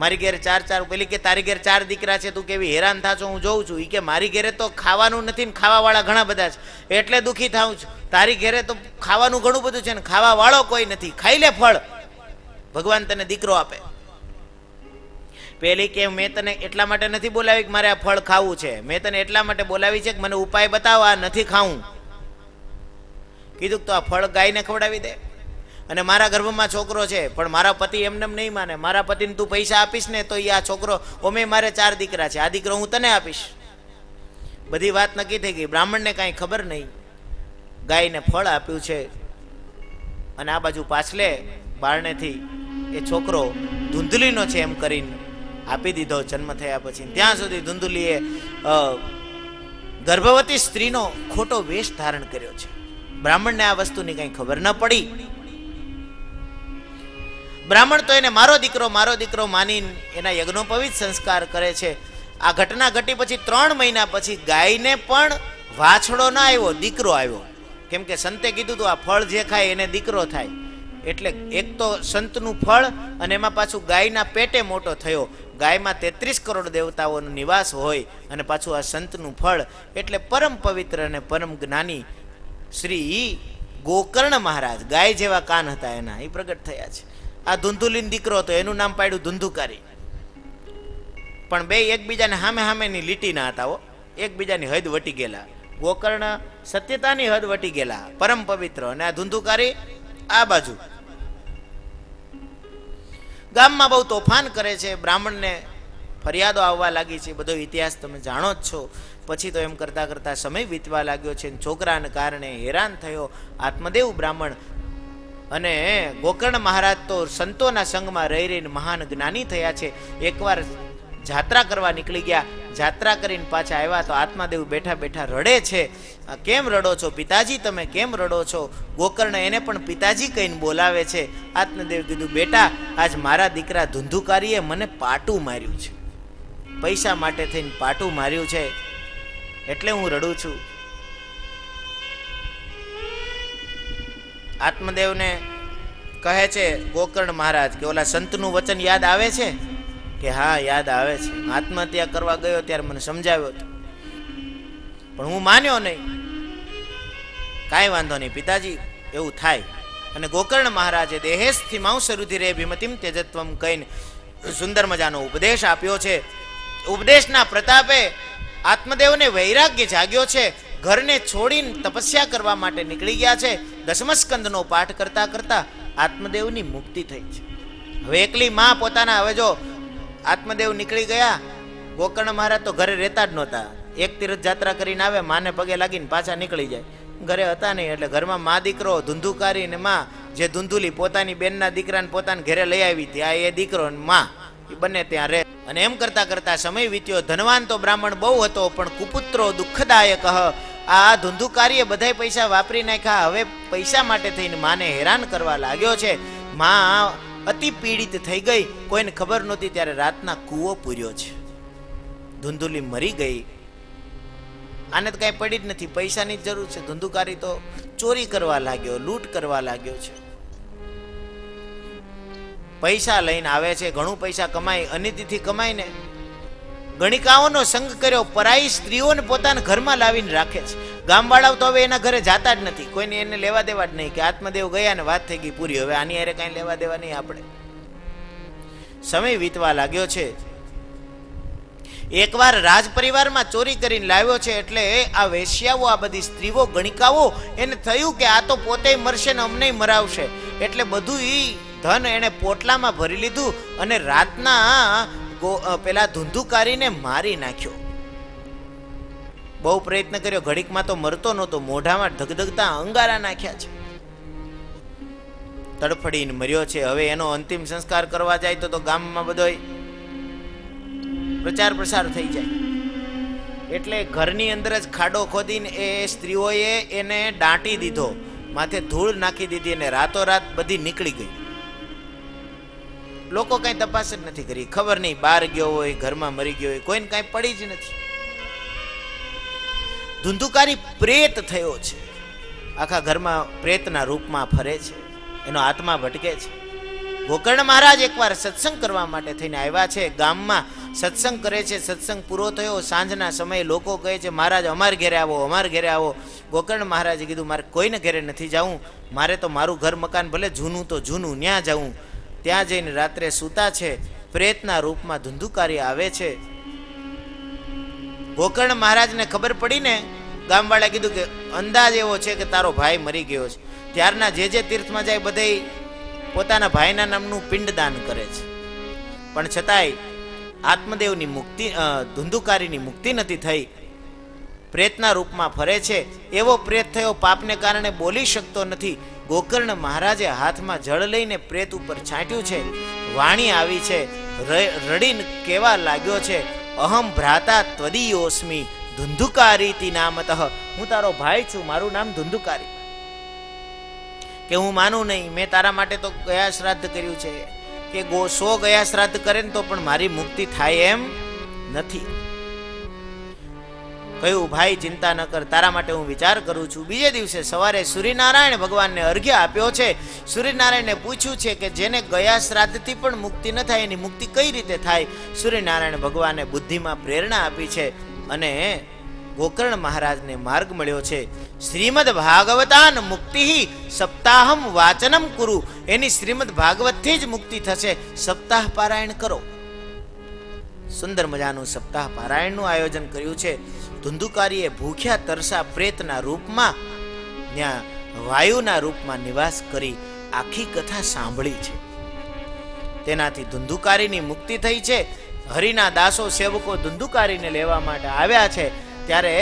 મારી ઘેરે ચાર પેલી કે તારી ઘેર 4 દીકરા છે, તું કેવી હેરાન થાશો હું જોઉં છું. એ કે મારી ઘેરે તો ખાવાનું નથી ને ખાવાવાળા ઘણા બધા છે, એટલે દુઃખી થાઉં છું. તારી ઘેરે તો ખાવાનું ઘણું બધું છે ને ખાવા વાળો કોઈ નથી, ખાઈ લે ફળ, ભગવાન તને દીકરો આપે. પેલી કે મેં તને એટલા માટે નથી બોલાવી કે મારે આ ફળ ખાવું છે, મેં તને એટલા માટે બોલાવી છે કે મને ઉપાય બતાવ, આ નથી ખાવું. કીધું તો આ ફળ ગાયને ખવડાવી દે. અને મારા ગર્ભમાં છોકરો છે, પણ મારા પતિ એમને નહીં માને. મારા પતિને તું પૈસા આપીશ ને તો આ છોકરો, ઓમે મારે 4 દીકરા છે, આ દીકરો હું તને આપીશ. બધી વાત નક્કી થઈ ગઈ. બ્રાહ્મણને કાંઈ ખબર નહીં. ગાયને ફળ આપ્યું છે અને આ બાજુ પાછલે બારણેથી એ છોકરો ધુંધલીનો છે એમ કરીને આપી દીધો જન્મ થયા પછી. ત્યાં સુધી ધુંધલીએ ગર્ભવતી સ્ત્રીનો ખોટો વેશ ધારણ કર્યો છે. બ્રાહ્મણને આ વસ્તુની કંઈ ખબર ન પડી. બ્રાહ્મણ તો એને મારો દીકરો માનીને એના યજ્ઞોપવિત સંસ્કાર કરે છે. આ ઘટના ઘટી પછી 3 મહિના પછી ગાયને પણ વાછડો ના આવ્યો, દીકરો આવ્યો. કેમ કે સંતે કીધું તું આ ફળ જે ખાય એને દીકરો થાય. એટલે એક તો સંતનું ફળ અને એમાં પાછું ગાયના પેટે મોટો થયો. ગાયમાં 33 કરોડ દેવતાઓનો નિવાસ હોય અને પાછું આ સંતનું ફળ. એટલે પરમ પવિત્ર અને પરમ જ્ઞાની શ્રી ગોકર્ણ મહારાજ, ગાય જેવા કાન હતા એના, એ પ્રગટ થયા છે. આ ધુંધુલીનો દીકરો હતો, એનું નામ પાડ્યું ધુંધુકારી. પણ બે એકબીજાને સામેની લીટીના હતા. એકબીજાની હદ વટી ગયેલા. ગોકર્ણ સત્યતાની હદ વટી ગયેલા, પરમ પવિત્ર, અને આ ધુંધુકારી આ બાજુ. ગામમાં બહુ તોફાન કરે છે. બ્રાહ્મણને ફરિયાદો આવવા લાગી છે. બધો ઇતિહાસ તમે જાણો જ છો. પછી તો એમ કરતા કરતા સમય વીતવા લાગ્યો છે. છોકરાને કારણે હેરાન થયો આત્મદેવ બ્રાહ્મણ. અને ગોકર્ણ મહારાજ તો સંતોના સંગમાં રહી રહીને મહાન જ્ઞાની થયા છે. એકવાર જાત્રા કરવા નીકળી ગયા. જાત્રા કરીને પાછા આવ્યા તો આત્માદેવ બેઠા બેઠા રડે છે. કેમ રડો છો પિતાજી, તમે કેમ રડો છો? ગોકર્ણ એને પણ પિતાજી કહીને બોલાવે છે. આત્મદેવ કીધું, બેટા આજ મારા દીકરા ધુંધુકારીએ મને પાટું માર્યું છે, પૈસા માટે થઈને પાટું માર્યું છે, એટલે હું રડું છું. આત્મદેવને કહે છે ગોકર્ણ મહારાજ કે ઓલા સંતનું વચન યાદ આવે છે? કે હા યાદ આવે છે. આત્મહત્યા કરવા ગયો ત્યારે મને સમજાવ્યો હતો, પણ હું માન્યો નહીં. કાંઈ વાંધો નહીં પિતાજી, એવું થાય. અને ગોકર્ણ મહારાજે દેહેસ્થિ માંસરુધિરે ભીમતિમ તેજત્વમ કહીને સુંદર મજાનો ઉપદેશ આપ્યો છે. ઉપદેશના પ્રતાપે આત્મદેવને વૈરાગ્ય જાગ્યો છે. ઘરને છોડીને તપસ્યા કરવા માટે નીકળી ગયા છે. 10મ સ્કંદનો પાઠ કરતા કરતા આત્મદેવની મુક્તિ થઈ છે. હવે એકલી માં પોતાના, હવે જો આત્મદેવ નીકળી ગયા, ગોકર્ણ મહારાજ તો ઘરે રહેતા જ નહોતા. એક તીર્થ યાત્રા કરીને આવે, માને પગે લાગીને પાછા નીકળી જાય. ઘરે હતા નહીં, એટલે ઘરમાં મા દીકરો ધુંધુકારી ને માં, જે ધુંધુલી પોતાની બેનના દીકરાને પોતાના ઘરે લઈ આવી હતી, આ એ દીકરો ને માં, એ બંને ત્યાં રહે. અને એમ કરતા કરતા સમય વીત્યો. ધનવાન તો બ્રાહ્મણ બહુ હતો, પણ કુપુત્રો દુઃખદાયક. આ ધુંધુકારીએ બધાય પૈસા વાપરી નાખ્યા. હવે પૈસા માટે થઈને માને હેરાન કરવા લાગ્યો છે. માં અતિ પીડિત થઈ ગઈ. કોઈને ખબર નહોતી ત્યારે રાતના કૂવો પૂર્યો છે. ધુંધુલી મરી ગઈ. આને તો કાંઈ પડી જ નથી, પૈસાની જ જરૂર છે. ધુંધુકારી તો ચોરી કરવા લાગ્યો, લૂંટ કરવા લાગ્યો છે. પૈસા લઈને આવે છે, ઘણું પૈસા કમાય, અનિતિથી કમાઈને ગણિકાઓનો સંગ કર્યો. પરાઈ સ્ત્રીઓને પોતાના ઘરમાં લાવીને રાખે છે. ગામવાળાઓ તો હવે એના ઘરે જાતા જ નથી, કોઈને એને લેવા દેવા જ નહીં. કે આત્મદેવ ગયા ને વાત થઈ ગઈ પૂરી, હવે આની હારે કાંઈ લેવા દેવા નહીં આપણે. સમય વીતવા લાગ્યો છે. એકવાર રાજ પરિવારમાં ચોરી કરીને લાવ્યો છે. એટલે આ વેશ્યાઓ, આ બધી સ્ત્રીઓ, ગણિકાઓ, એને થયું કે આ તો પોતે મરશે ને અમને મરાવશે. એટલે બધું ઈ ધન એને પોટલામાં ભરી લીધું અને રાતના પેલા ધુંધુકારીને મારી નાખ્યો. બહુ પ્રયત્ન કર્યો, ઘડીકમાં તો મરતો નહોતો, મોઢામાં ધગધગતા અંગારા નાખ્યા છે, તડફડીને મર્યો છે. હવે એનો અંતિમ સંસ્કાર કરવા જાય તો ગામમાં બધોય પ્રચાર પ્રસાર થઈ જાય. એટલે ઘરની અંદર જ ખાડો ખોદીને એ સ્ત્રીઓએ એને દાટી દીધો, માથે ધૂળ નાખી દીધી અને રાતોરાત બધી નીકળી ગઈ. લોકો કઈ તપાસ જ નથી કરી, ખબર નહીં બહાર ગયો હોય, ઘરમાં મરી ગયો હોય, કોઈને કઈ પડી જ નથી. ધુંધુકારી પ્રેત થયો છે, આખા ઘરમાં પ્રેતના રૂપમાં ફરે છે, એનો આત્મા ભટકે છે. ગોકર્ણ મહારાજ એકવાર સત્સંગ કરવા માટે થઈને આવ્યા છે, ગામમાં સત્સંગ કરે છે. સત્સંગ પૂરો થયો, સાંજના સમયે લોકો કહે છે મહારાજ અમારે ઘેરે આવો, અમારે ઘેરે આવો. ગોકર્ણ મહારાજે કીધું મારે કોઈને ઘેરે નથી જવું, મારે તો મારું ઘર મકાન ભલે જૂનું તો જૂનું, ત્યાં જવું. ત્યાં જઈને રાત્રે સૂતા છે, પ્રેતના રૂપમાં ધુંધુકારી આવે છે. ગોકર્ણ મહારાજને ખબર પડી ને, ગામવાળા કીધું કે અંદાજ એવો છે કે તારો ભાઈ મરી ગયો છે. ત્યારના જે તીર્થમાં જાય બધે પોતાના ભાઈના નામનું પિંડદાન કરે છે, પણ છતાંય આત્મદેવની મુક્તિ, ધુંધુકારીની મુક્તિ નથી થઈ. પ્રેતના રૂપમાં ફરે છે. એવો પ્રેત થયો, પાપને કારણે બોલી શકતો નથી. ગોકર્ણ મહારાજે હાથમાં જળ લઈને પ્રેત ઉપર છાંટ્યું છે. વાણી આવી છે, રડીને કેવા લાગ્યો છે, અહમ ભ્રાતા ત્વદીયોસ્મી ધુંધુકારીતિ નામતઃ. હું તારો ભાઈ છું, મારું નામ ધુંધુકારી. કે હું માનું નહીં, મેં તારા માટે તો ગયા શ્રાદ્ધ કર્યું છે, કે 100 ગયા શ્રાદ્ધ કરે ને તો પણ મારી મુક્તિ થાય એમ નથી. કહ્યું ભાઈ ચિંતા ન કર, તારા માટે હું વિચાર કરું છું. બીજે દિવસે સવારે સૂર્યનારાયણ ભગવાનને અર્ઘ્ય આપ્યો છે. સૂર્યનારાયણને પૂછ્યું છે કે જેને ગયા શ્રાદ્ધથી પણ મુક્તિ ન થાય એની મુક્તિ કઈ રીતે થાય. સૂર્યનારાયણ ભગવાને બુદ્ધિમાં પ્રેરણા આપી છે અને ગોકર્ણ મહારાજને માર્ગ મળ્યો છે. શ્રીમદ ભાગવતાન મુક્તિ સપ્તાહમ વાચનમ કુરુ. એની શ્રીમદ ભાગવતથી જ મુક્તિ થશે, સપ્તાહ પારાયણ કરો. સુંદર મજાનું સપ્તાહ પારાયણનું આયોજન કર્યું છે. ધુંધુકારીએ ભૂખ્યા તરસા પ્રેતના રૂપમાં, ત્યાં વાયુના રૂપમાં નિવાસ કરી આખી કથા સાંભળી છે. તેનાથી ધુંધુકારીની મુક્તિ થઈ છે. હરિના દાસો સેવકો ધુંધુકારીને લેવા માટે આવ્યા છે. ત્યારે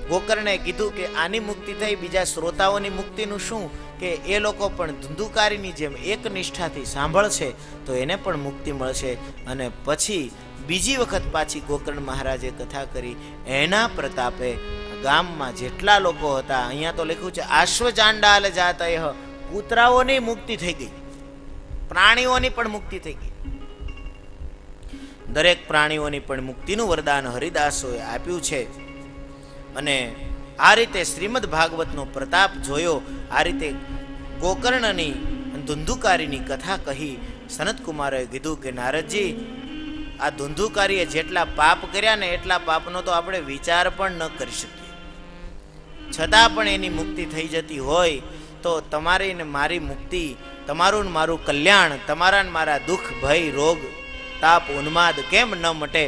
ગોકર્ણે કીધું કે આની મુક્તિ થઈ, બીજા શ્રોતાઓની મુક્તિનું શું? કે એ લોકો પણ ધુંધુકારીની જેમ એક નિષ્ઠાથી સાંભળશે તો એને પણ મુક્તિ મળશે. અને પછી બીજી વખત પાછી ગોકર્ણ મહારાજે કથા કરી. એના પ્રતાપે ગામમાં જેટલા લોકો હતા, અહીંયા તો લખ્યું છે આશ્વચાંડાલ જાતય, કૂતરાઓની મુક્તિ થઈ ગઈ, પ્રાણીઓની પણ મુક્તિ થઈ ગઈ. દરેક પ્રાણીઓની પણ મુક્તિનું વરદાન હરિદાસોએ આપ્યું છે. અને આ રીતે શ્રીમદ ભાગવતનો પ્રતાપ જોયો. આ રીતે ગોકર્ણની ધુંધુકારીની કથા કહી. સનત કુમારે કીધું કે નારદજી, આ ધુંધુકારીએ જેટલા પાપ કર્યા ને એટલા પાપનો તો આપણે વિચાર પણ ન કરી શકીએ. છતાં પણ એની મુક્તિ થઈ જતી હોય તો તમારી ને મારી મુક્તિ, તમારું ને મારું કલ્યાણ, તમારા ને મારા દુઃખ, ભય, રોગ, તાપ, ઉન્માદ કેમ ન મટે?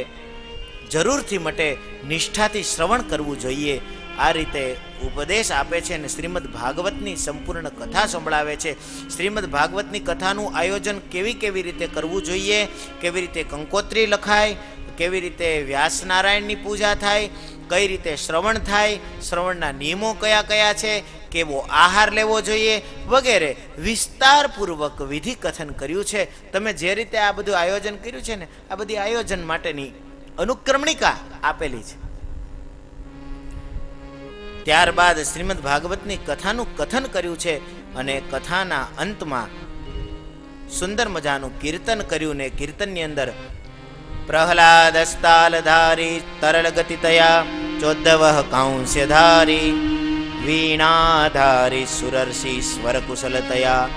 જરૂરથી મટે. નિષ્ઠાથી શ્રવણ કરવું જોઈએ. આ રીતે ઉપદેશ આપે છે અને શ્રીમદ ભાગવતની સંપૂર્ણ કથા સંભળાવે છે. શ્રીમદ ભાગવતની કથાનું આયોજન કેવી રીતે કરવું જોઈએ, કેવી રીતે કંકોત્રી લખાય, કેવી રીતે વ્યાસનારાયણની પૂજા થાય, કઈ રીતે શ્રવણ થાય, શ્રવણના નિયમો કયા કયા છે, કેવો આહાર લેવો જોઈએ વગેરે વિસ્તારપૂર્વક વિધિ કથન કર્યું છે. તમે જે રીતે આ બધું આયોજન કર્યું છે ને, આ બધી આયોજન માટેની અનુક્રમણિકા આપેલી છે. ત્યારબાદ શ્રીમદ ભાગવતની કથાનું કથન કર્યું છે અને કથાના અંતમાં સુંદર મજાનું કીર્તન કર્યું. ને કીર્તનની અંદર પ્રહલાદસ્તાલધારી તરળ ગતિતયા ચોદ્દવઃ કાંસ્યધારી વીણાધારી સુરર્ષિ સ્વરકુશલતયા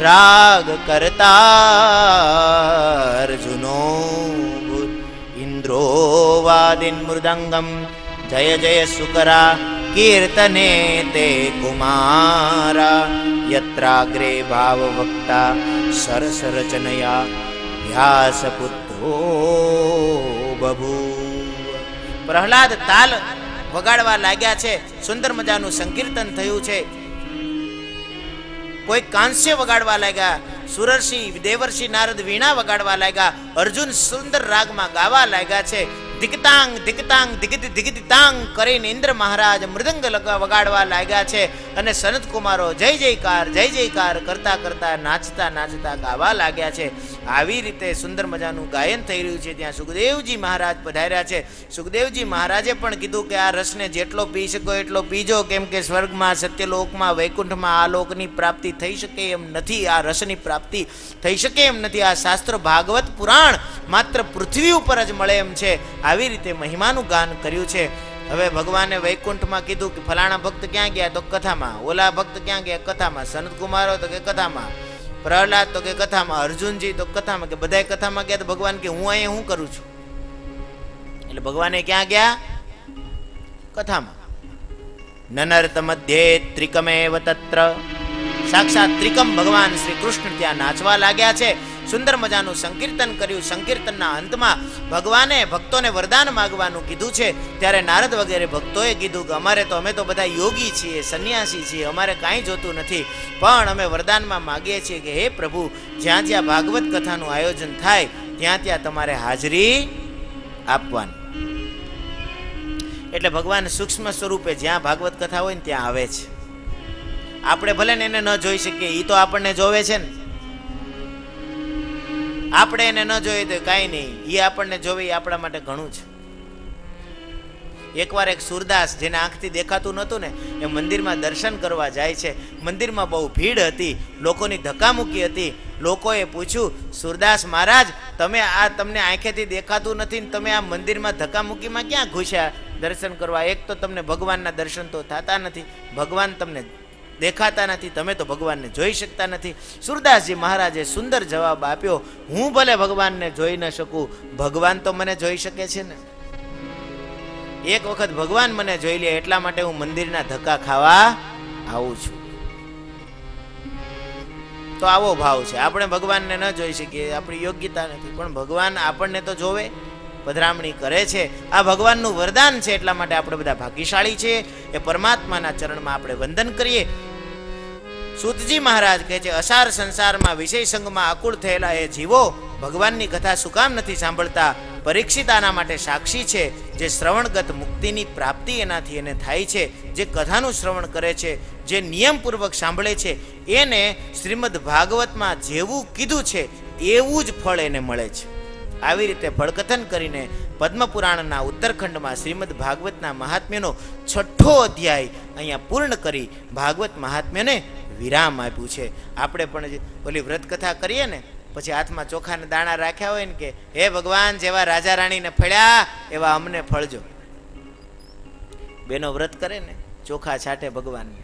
રાગ કરતા અર્જુનો ઇન્દ્રો વાદિન મૃદંગમ જય જય સુકરા કીર્તને તે કુમારા યત્રાગ્રે ભાવવક્તા સરસ રચનયા વ્યાસપુત્રો બભૂવ. પ્રહલાદ તાલ વગાડવા લાગ્યા છે. સુંદર મજાનું સંકીર્તન થયું છે. કોઈ કાંસ્ય વગાડવા લાગ્યા, સુરર્ષિ દેવર્ષિ નારદ વીણા વગાડવા લાગ્યા, અર્જુન સુંદર રાગમાં ગાવા લાગ્યા છે. દિગતાંગ દિગતાંગ દિગતિ દિગતિતાંગ કરીને ઇન્દ્ર મહારાજ મૃદંગ વગાડવા લાગ્યા છે. અને સનત કુમારો જય જયકાર કરતા કરતા નાચતા નાચતા ગાવા લાગ્યા છે. આવી રીતે સુંદર મજાનું ગાયન થઈ રહ્યું છે. ત્યાં સુખદેવજી મહારાજ પધાર્યા છે. સુખદેવજી મહારાજે પણ કીધું કે આ રસને જેટલો પી શકો એટલો પીજો, કેમ કે સ્વર્ગમાં, સત્યલોકમાં, વૈકુંઠમાં આ લોકની પ્રાપ્તિ થઈ શકે એમ નથી, આ રસની પ્રાપ્તિ થઈ શકે એમ નથી. આ શાસ્ત્ર ભાગવત પુરાણ માત્ર પૃથ્વી ઉપર જ મળે એમ છે. આવી રીતે મહિમાનું ગાન કર્યું છે. હવે ભગવાને વૈકુંઠમાં કીધું કે ફલાણા ભક્ત ક્યાં ગયા, તો કથામાં. ઓલા ભક્ત ક્યાં ગયા, કથામાં. સનત કુમારો તો કે કથામાં. પ્રહલાદ તો કે કથામાં. અર્જુનજી તો કથામાં. કે બધાય કથામાં ગયા. તો ભગવાન કે હું અહીંયા શું કરું છું? એટલે ભગવાને ક્યાં ગયા? કથામાં. નનર્ત મધ્યે ત્રિકમેવ તત્ર. સાક્ષાત ત્રિકમ ભગવાન શ્રી કૃષ્ણ ત્યાં નાચવા લાગ્યા છે. સુંદર મજાનું સંકીર્તન કર્યું. સંકીર્તનના અંતમાં ભગવાને ભક્તોને વરદાન માગવાનું કીધું છે. ત્યારે નારદ વગેરે ભક્તોએ કીધું કે અમે તો બધા યોગી છીએ, સંન્યાસી છીએ, અમારે કાંઈ જોતું નથી, પણ અમે વરદાનમાં માગીએ છીએ કે હે પ્રભુ, જ્યાં જ્યાં ભાગવત કથાનું આયોજન થાય ત્યાં ત્યાં તમારે હાજરી આપવાની. એટલે ભગવાન સૂક્ષ્મ સ્વરૂપે જ્યાં ભાગવત કથા હોય ને ત્યાં આવે છે. આપણે ભલે ને એને ન જોઈ શકીએ, એ તો આપણને જોવે છે ને. આપણે એને ન જોઈએ તો કાંઈ નહીં, એ આપણને જોવે એ આપણા માટે ઘણું છે. એકવાર એક સુરદાસ, જેને આંખથી દેખાતું નહોતું ને, એ મંદિરમાં દર્શન કરવા જાય છે. મંદિરમાં બહુ ભીડ હતી, લોકોની ધક્કામુક્કી હતી. લોકોએ પૂછ્યું, સુરદાસ મહારાજ, તમને આંખેથી દેખાતું નથી ને તમે આ મંદિરમાં ધક્કામુક્કીમાં ક્યાં ઘૂસ્યા દર્શન કરવા? એક તો તમને ભગવાનના દર્શન તો થતા નથી, ભગવાન તમને દેખાતા નથી, તમે તો ભગવાનને જોઈ શકતા નથી. સુરદાસજી મહારાજે સુંદર જવાબ આપ્યો, હું ભલે ભગવાનને જોઈ ન શકું, ભગવાન તો મને જોઈ શકે છે ને. એક વખત ભગવાન મને જોઈ લે એટલા માટે હું મંદિરના ધક્કા ખાવા આવું છું. તો આવો ભાવ છે. આપણે ભગવાનને ન જોઈ શકીએ, આપણી યોગ્યતા નથી, પણ ભગવાન આપણને તો જોવે, પધરામણી કરે છે. આ ભગવાનનું વરદાન છે, એટલા માટે આપણે બધા ભાગ્યશાળી છીએ. એ પરમાત્માના ચરણમાં આપણે વંદન કરીએ. સૂતજી મહારાજ કહે છે, અસાર સંસારમાં વિષય સંગમાં આકુળ થયેલા એ જીવો ભગવાનની કથા શું કામ નથી સાંભળતા? પરીક્ષિત આના માટે સાક્ષી છે. જે શ્રવણગત મુક્તિની પ્રાપ્તિ એનાથી એને થાય છે, જે કથાનું શ્રવણ કરે છે, જે નિયમપૂર્વક સાંભળે છે, એને શ્રીમદ ભાગવતમાં જેવું કીધું છે એવું જ ફળ એને મળે છે. આવી રીતે ફળકથન કરીને પદ્મપુરાણના ઉત્તરખંડમાં શ્રીમદ ભાગવતના મહાત્મ્યનો 6ઠ્ઠો અધ્યાય અહીંયા પૂર્ણ કરી ભાગવત મહાત્મ્યને વિરામ આપ્યું છે. આપણે પણ ઓલી વ્રત કથા કરીએ ને, પછી હાથમાં ચોખાના દાણા રાખ્યા હોય ને, કે હે ભગવાન, જેવા રાજા રાણીને ફળ્યા એવા અમને ફળજો. બેનો વ્રત કરે ને, ચોખા છાટે ભગવાનને,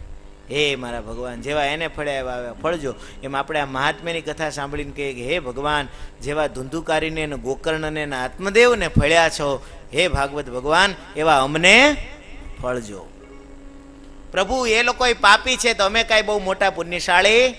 હે મારા ભગવાન, જેવા એને ફળ્યા એવા ફળજો. એમ આપણે આ મહાત્મ્યની કથા સાંભળીને કહીએ કે હે ભગવાન, જેવા ધુંધુકારીને ને ગોકર્ણને ને આત્મદેવને ફળ્યા છો, હે ભાગવત ભગવાન, એવા અમને ફળજો. પ્રભુ, એ લોકો પાપી છે તો અમે કાંઈ બહુ મોટા પુણ્યશાળી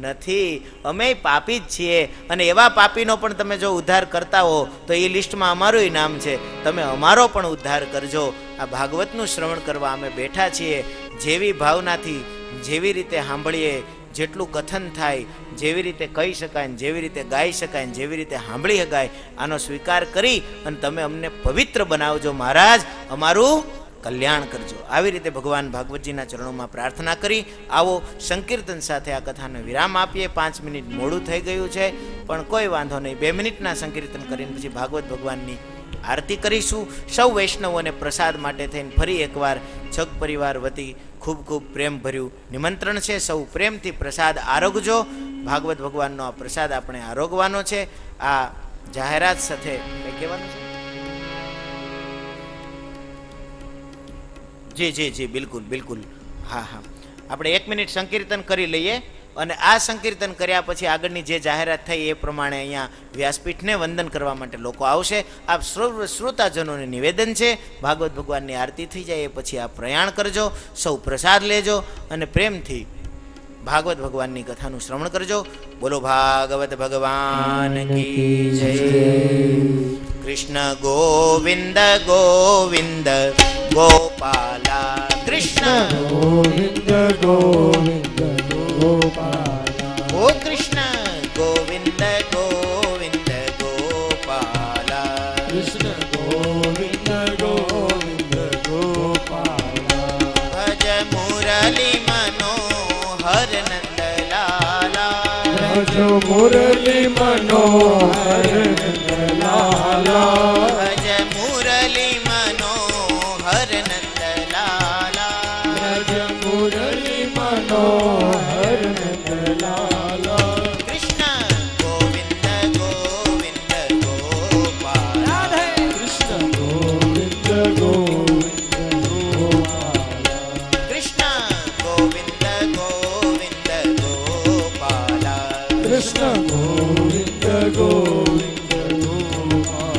નથી, અમે પાપી જ છીએ. અને એવા પાપીનો પણ તમે જો ઉદ્ધાર કરતા હો તો એ લિસ્ટમાં અમારું નામ છે. તમે અમારો પણ ઉદ્ધાર કરજો. આ ભાગવતનું શ્રવણ કરવા અમે બેઠા છીએ. જેવી ભાવનાથી, જેવી રીતે સાંભળીએ, જેટલું કથન થાય, જેવી રીતે કહી શકાય, જેવી રીતે ગાઈ શકાય, જેવી રીતે સાંભળી શકાય, આનો સ્વીકાર કરી અને તમે અમને પવિત્ર બનાવજો મહારાજ, અમારું કલ્યાણ કરજો. આવી રીતે ભગવાન ભાગવતજીના ચરણોમાં પ્રાર્થના કરી આવો સંકીર્તન સાથે આ કથાને વિરામ આપીએ. 5 મિનિટ મોડું થઈ ગયું છે, પણ કોઈ વાંધો નહીં. 2 મિનિટના સંકીર્તન કરીને પછી ભાગવત ભગવાનની આરતી કરીશું. સૌ વૈષ્ણવોને પ્રસાદ માટે થઈને ફરી એકવાર છગ પરિવાર વતી ખૂબ ખૂબ પ્રેમભર્યું નિમંત્રણ છે. સૌ પ્રેમથી પ્રસાદ આરોગજો. ભાગવત ભગવાનનો આ પ્રસાદ આપણે આરોગવાનો છે. આ જાહેરાત સાથે કંઈ કહેવાનું છે? જી બિલકુલ બિલકુલ. હા, આપણે 1 મિનિટ સંકીર્તન કરી લઈએ અને આ સંકીર્તન કર્યા પછી આગળની જે જાહેરાત થઈ એ પ્રમાણે અહીંયા વ્યાસપીઠને વંદન કરવા માટે લોકો આવશે. આપ શ્રોતાજનોને નિવેદન છે, ભાગવત ભગવાનની આરતી થઈ જાય એ પછી આપ પ્રયાણ કરજો, સૌ પ્રસાદ લેજો અને પ્રેમથી ભાગવત ભગવાનની કથાનું શ્રવણ કરજો. બોલો ભાગવત ભગવાન કી જય. કૃષ્ણ ગોવિંદ ગોવિંદ ગોપાલા, કૃષ્ણ ગોવિંદ ગોવિંદ ગોપાલા, ઓ કૃષ્ણ ગોવિંદ ગોવિંદ ગોપાલા કૃષ્ણ ગોવિંદ ગોવિંદ ગોપાલા ભજ મુરલી મનોહર નંદલાલા ભજ મુરલી મનોહર નંદલાલા ભજ મુરલી મનોહર નંદલાલા ભજ મુરલી મનોહર નંદલાલા કૃષ્ણ ગોવિંદ ગોવિંદ ગોપાલા કૃષ્ણ ગોવિંદ ગોવિંદ ગોપાલા કૃષ્ણ ગોવિંદ ગોવિંદ ગોપાલા કૃષ્ણ ગોવિંદ ગોવિંદ ગોપાલા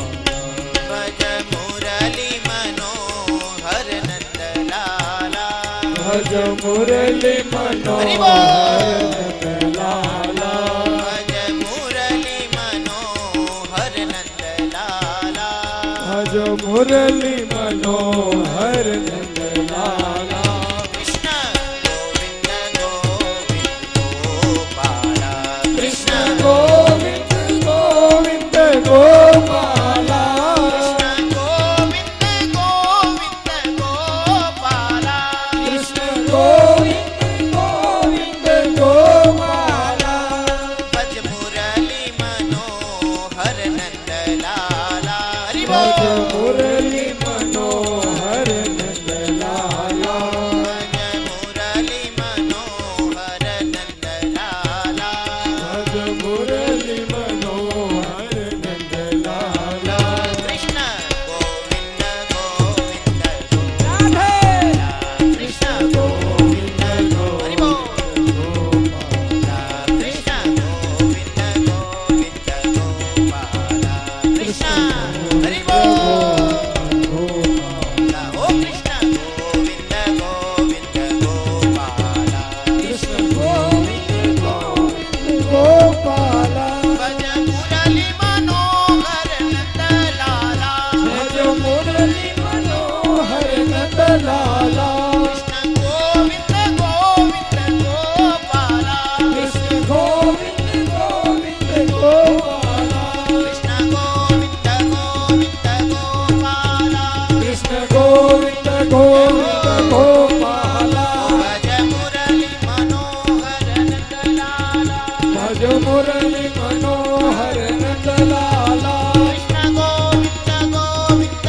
ભજ મુરલી મનોહર નંદલાલા ભજ મુરલી હરિ બોલ. મનોહર નંદલાલા ભજ મુરલી મનોહર નંદલાલા ભજ મુરલી મનોહર નંદલાલા કૃષ્ણ ગોવિંદ ગોવિંદ ગોપાલા કૃષ્ણ ગોવિંદ ગોવિંદ ગોપાલા કૃષ્ણ ગોવિંદ ગોવિંદ ગોપાલા કૃષ્ણ ગોવિંદ ગોવિંદ ગોપાલા ભજ મુરલી મનોહર નંદલાલા હરિ ભજ બોલ. મુરલી મનોહર નંદલાલા ભજ મુરલી મનોહર નંદલાલા ભજ મુરલી મનોહર નંદલાલા કૃષ્ણ ગોવિંદ ગોવિંદ ગોપાલા કૃષ્ણ ગોવિંદ હરિ બોલ. કૃષ્ણ ગોવિંદ ગોવિંદ ગોપાલા કૃષ્ણ હરિ બોલ. ઓ કૃષ્ણ ગોવિંદ ગોવિંદ ગોપાલા કૃષ્ણ ગોવિંદ ગોવિંદ ગોપાલા ભજ મુરલી મનોહર નંદલાલા ભજ મુરલી મનોહર નંદલાલા કૃષ્ણ ગોવિંદ ગોવિંદ ગોપાલા કૃષ્ણ ગોવિંદ ગોવિંદ ગોપાલા કૃષ્ણ ગોવિંદ ગોવિંદ ગોપાલા કૃષ્ણ ગોવિંદ ગોવિંદ ગોપાલા ભજ મુરલી મનોહર નંદલાલા ભજ મુરલી મનોહર નંદલાલા કૃષ્ણ ગોવિંદ ગોવિંદ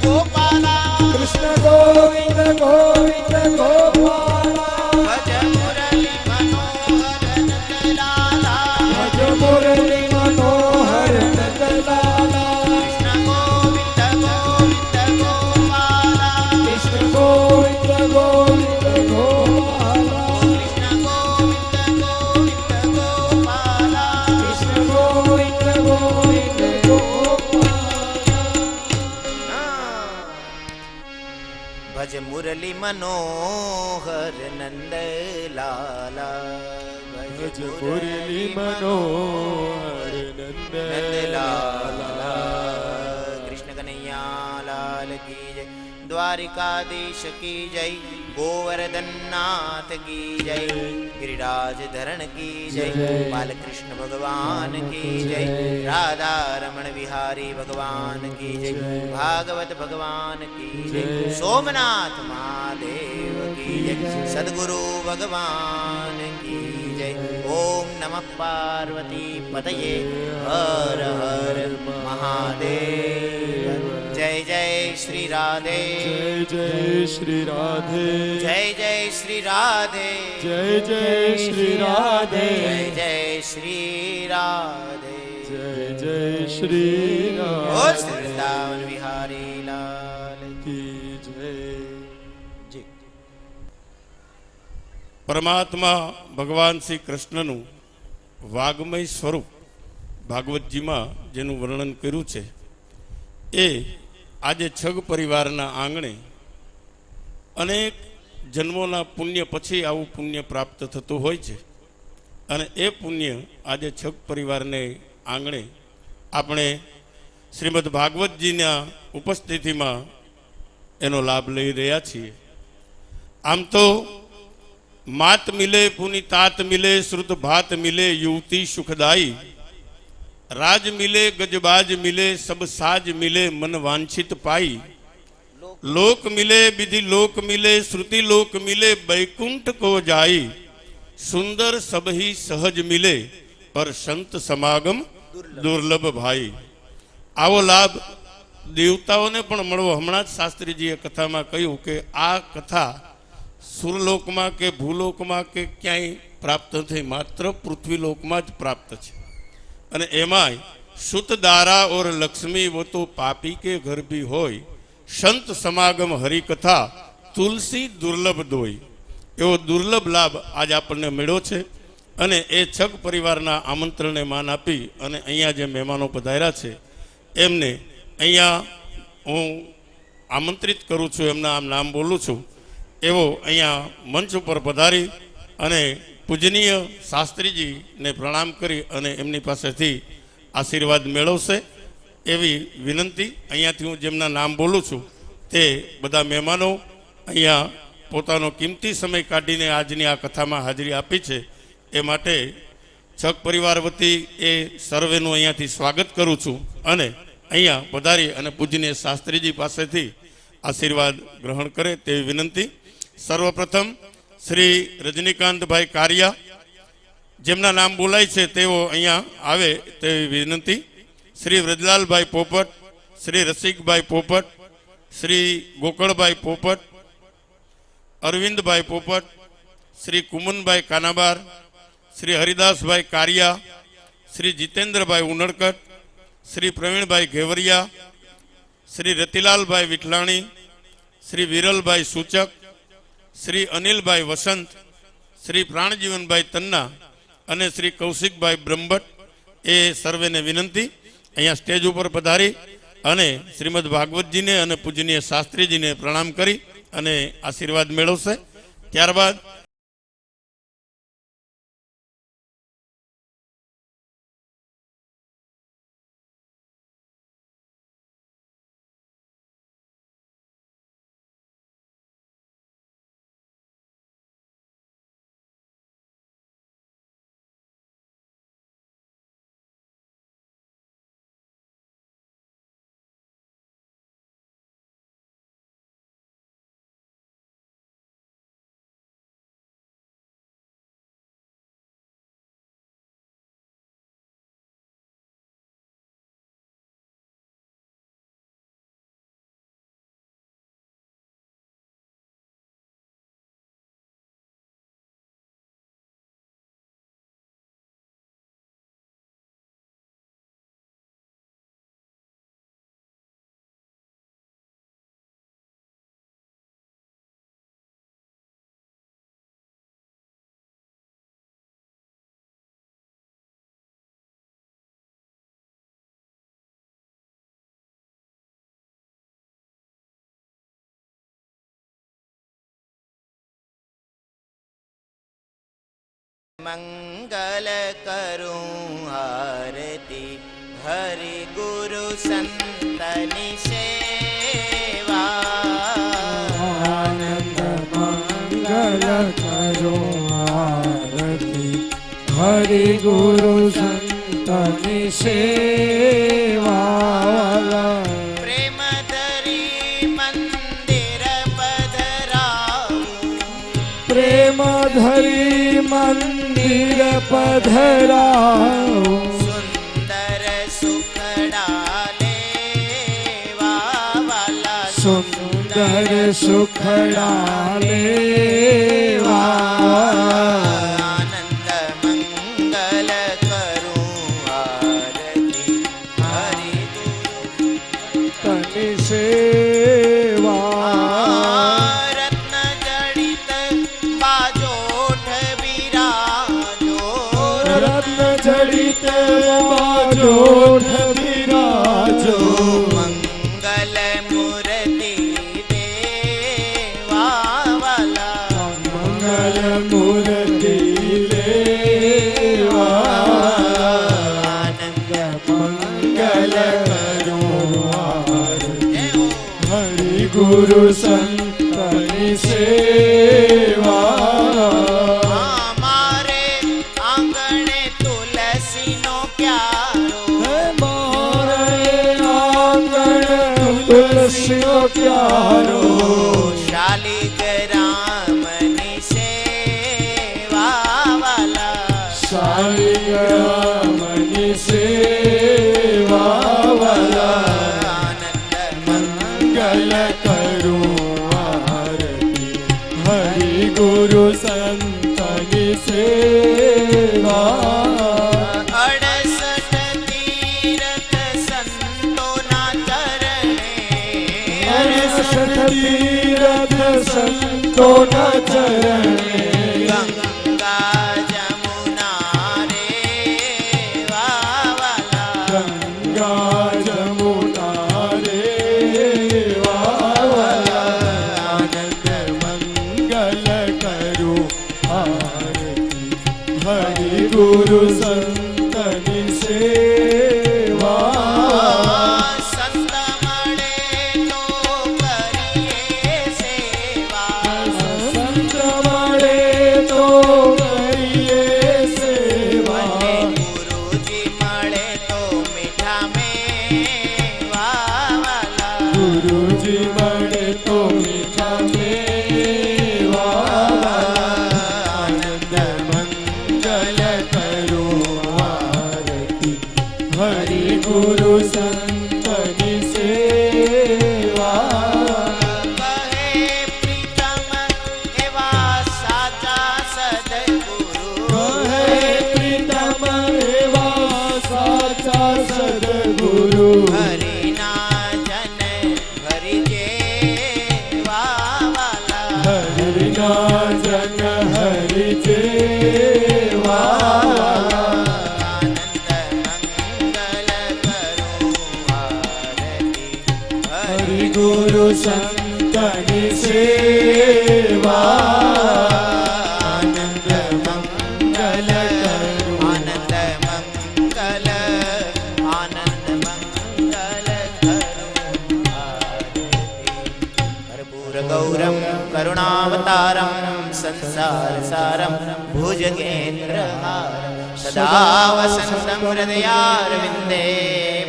ગોપાલા કૃષ્ણ ગોવિંદ ગોવિંદ ગોપાલા ભજ મુરલી મનોહર નંદલાલા ભજ મુરલી મનોહર નંદલાલા કૃષ્ણ ગોવિંદ ગોવિંદ ગોપાલા કૃષ્ણ ગોવિંદ ગોવિંદ ગોપાલા કૃષ્ણ ગોવિંદ ગોવિંદ ગોપાલા કૃષ્ણ ગોવિંદ ગોવિંદ ગોપાલા ભજ મુરલી મનોહર નંદલાલા ભજ મુરલી મનોહર નંદલાલા કૃષ્ણ કનૈયા લાલ કી જય દ્વારિકાધીશ કી જય ગોવર્ધન નાથ કી જય ગિરિરાજ ધરણ કી જય બાલકૃષ્ણ ભગવાન કી જય રાધા રમણ વિહારી ભગવાન કી જય ભાગવત ભગવાન કી જય સોમનાથ મહાદેવ કી જય સદગુરુ ભગવાન કી જય ઓમ નમઃ પાર્વતી પતયે હર હર મહાદેવ જય જય શ્રી રાધે જય જય શ્રી રાધે જય જય શ્રી રાધે જય જય શ્રી રાધે જય જય શ્રી રાધે જય જય શ્રી ઓ રાધે શ્રી વૃંદાવન વિહારી લાલ કી જય જી. પરમાત્મા ભગવાન શ્રી કૃષ્ણનું વાગ્મય સ્વરૂપ ભાગવતજીમાં જેનું વર્ણન કર્યું છે એ આજે છગ પરિવારના આંગણે અનેક જન્મોના પુણ્ય પછી આવું પુણ્ય પ્રાપ્ત થતું હોય છે અને એ પુણ્ય આજે છગ પરિવારને આંગણે આપણે શ્રીમદ ભાગવતજીના ઉપસ્થિતિમાં એનો લાભ લઈ રહ્યા છીએ. આમ તો मात मिले पुनि तात मिले श्रुत भात मिले युवती सुखदाई राज मिले गजबाज मिले सब साज मिले मन वांछित पाई लोक मिले विधि लोक मिले श्रुति लोक मिले बैकुंठ को जाई सुंदर सब ही सहज मिले पर संत समागम दुर्लभ भाई। आवो लाभ देवताओं पण मळवो। हमणां ज शास्त्रीजीए कथामां कह्युं के आ कथा सुरलोक में के भूलोक में के क्यांय प्राप्त थई, मात्र पृथ्वीलोक में ज प्राप्त छे। अने एमांय सुत दारा और लक्ष्मी वो तो पापी के घर भी होय संत समागम हरिकथा तुलसी दुर्लभ दोय। एवो दुर्लभ लाभ आज आपने मेळ्यो छे। अने ए छग परिवारना आमंत्रणने मान आपी अने अहींया जे मेहमानो पधार्या छे एमने अहींया हूँ आमंत्रित करूँ छूं, एमना नाम बोलूँ छूं। एवो अहींया मंच पर पधारी अने पूजनीय शास्त्रीजी ने प्रणाम करी अने एमनी पासेथी आशीर्वाद मेळवशे एवी विनंती। अहींयाथी हूँ जेमना नाम बोलूँ छूं ते बधा मेहमानो अहींया पोतानो किंमती समय काढीने आजनी आ कथामां हाजरी आपी छे ए माटे छग परिवार वती ए सर्वेनुं अहींयाथी स्वागत करूँ छूं अने अहींया पधारी अने पूजनीय शास्त्रीजी पासेथी आशीर्वाद ग्रहण करे तेवी विनंती। सर्वप्रथम श्री रजनीकांत भाई कारिया जेमना नाम बोलाय छे तेओ अहींया आवे तेवी विनंती। श्री व्रजलाल भाई पोपट, श्री रसिक भाई पोपट, श्री गोकळ भाई पोपट, अरविंद भाई पोपट, श्री कुमन भाई कानाबार, श्री हरिदास भाई कारिया, श्री जितेंद्र भाई उनड़कट, श्री प्रवीण भाई घेवरिया, श्री रतिलाल भाई विठलाणी, श्री विरल भाई सूचक, श्री अनिल भाई वसंत, श्री प्राणजीवन भाई तन्ना अने श्री कौशिक भाई ब्रह्मभट्ट ए सर्वे ने विनंती अहींया स्टेज पर पधारी अने श्रीमद भागवत जी ने अने पूजनीय शास्त्री जी ने प्रणाम करी अने आशीर्वाद मेळवशे। त्यारबाद मंगल करूं आरती हरि गुरु संतनि सेवा आनंद मंगल करो आरती हरि गुरु संतनि सेवा प्रेम धरी मंदिर पधराऊं प्रेम धरी मंदिर पधराओ सुंदर सुखड़ा लेवा वाला सुंदर सुखड़ा लेवा आनंद मंगल करूं आरती हरि गुरु तनि सेवा रत्न जड़ित बाजोठ विराजो रत्न जड़ित बाजोठ विराजो मंगल मूर्ति देवा वाला मंगल मूर्ति देवा आनंद मंगल करो आरती जय हो हरि गुरु संतनि सेवा ગુરુ સંતની સેવા 68 તીર્થ સંતોના ચરણે 68 તીર્થ સંતોના ચરણે ગંગા જમુના રે વાવાલા ગંગા જમુના રે વાવાલા આનંદ મંગલ કરું આરતી હરિ ગુરુ સંતની સેવા સંત મળે તો કરીએ સેવા સંત મળે તો કરીએ સેવા ગુરુજી મળે તો મીઠા મેવા વાલા ગુરુજી મળે તો મીઠા મેવા આનંદ મંગલ કરું આરતી હરિ ગુરુ સંતની સેવા કહે પ્રીતમ એવા સાચા સદગુરુ કહે પ્રીતમ એવા સાચા સદગુરુ હરિના જન હરિજે વાલા હરિના જન હરિ જેવા આનંદ મંગલ કરું આરતી હરિ ગુરુ સંતની સેવા આનંદ મંગલ કરું આનંદ મંગલ કરું કર્પૂર ગૌરમ કરુણાવતારમ સંસાર સારમ ભુજગેન્દ્રહારમ સદા વસંતમ હૃદયારવિંદે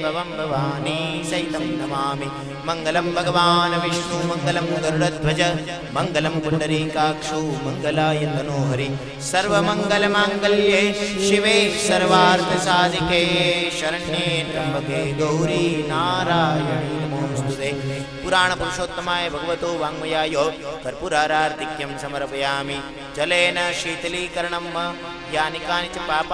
ભવમ ભવાની સહિતમ નમામિ મંગલમ ભગવાન વિષ્ણુ મંગલમ ગરુડધ્વજ મંગલમ પુંડરીકાક્ષુ મંગલાય તનોહરિ સર્વમંગલ માંગલ્યે શિવે સર્વાર્થ સાધિકે શરણ્યે ત્રંબકે ગૌરી નારાયણી નમોસ્તુતે પુરાણ પુરુષોત્તમાય ભગવતો વાङ्मयाय कर्पूरारार्तिक्यं समर्पयामि जलेन शीतलीकरणं यानि कानि च पापानि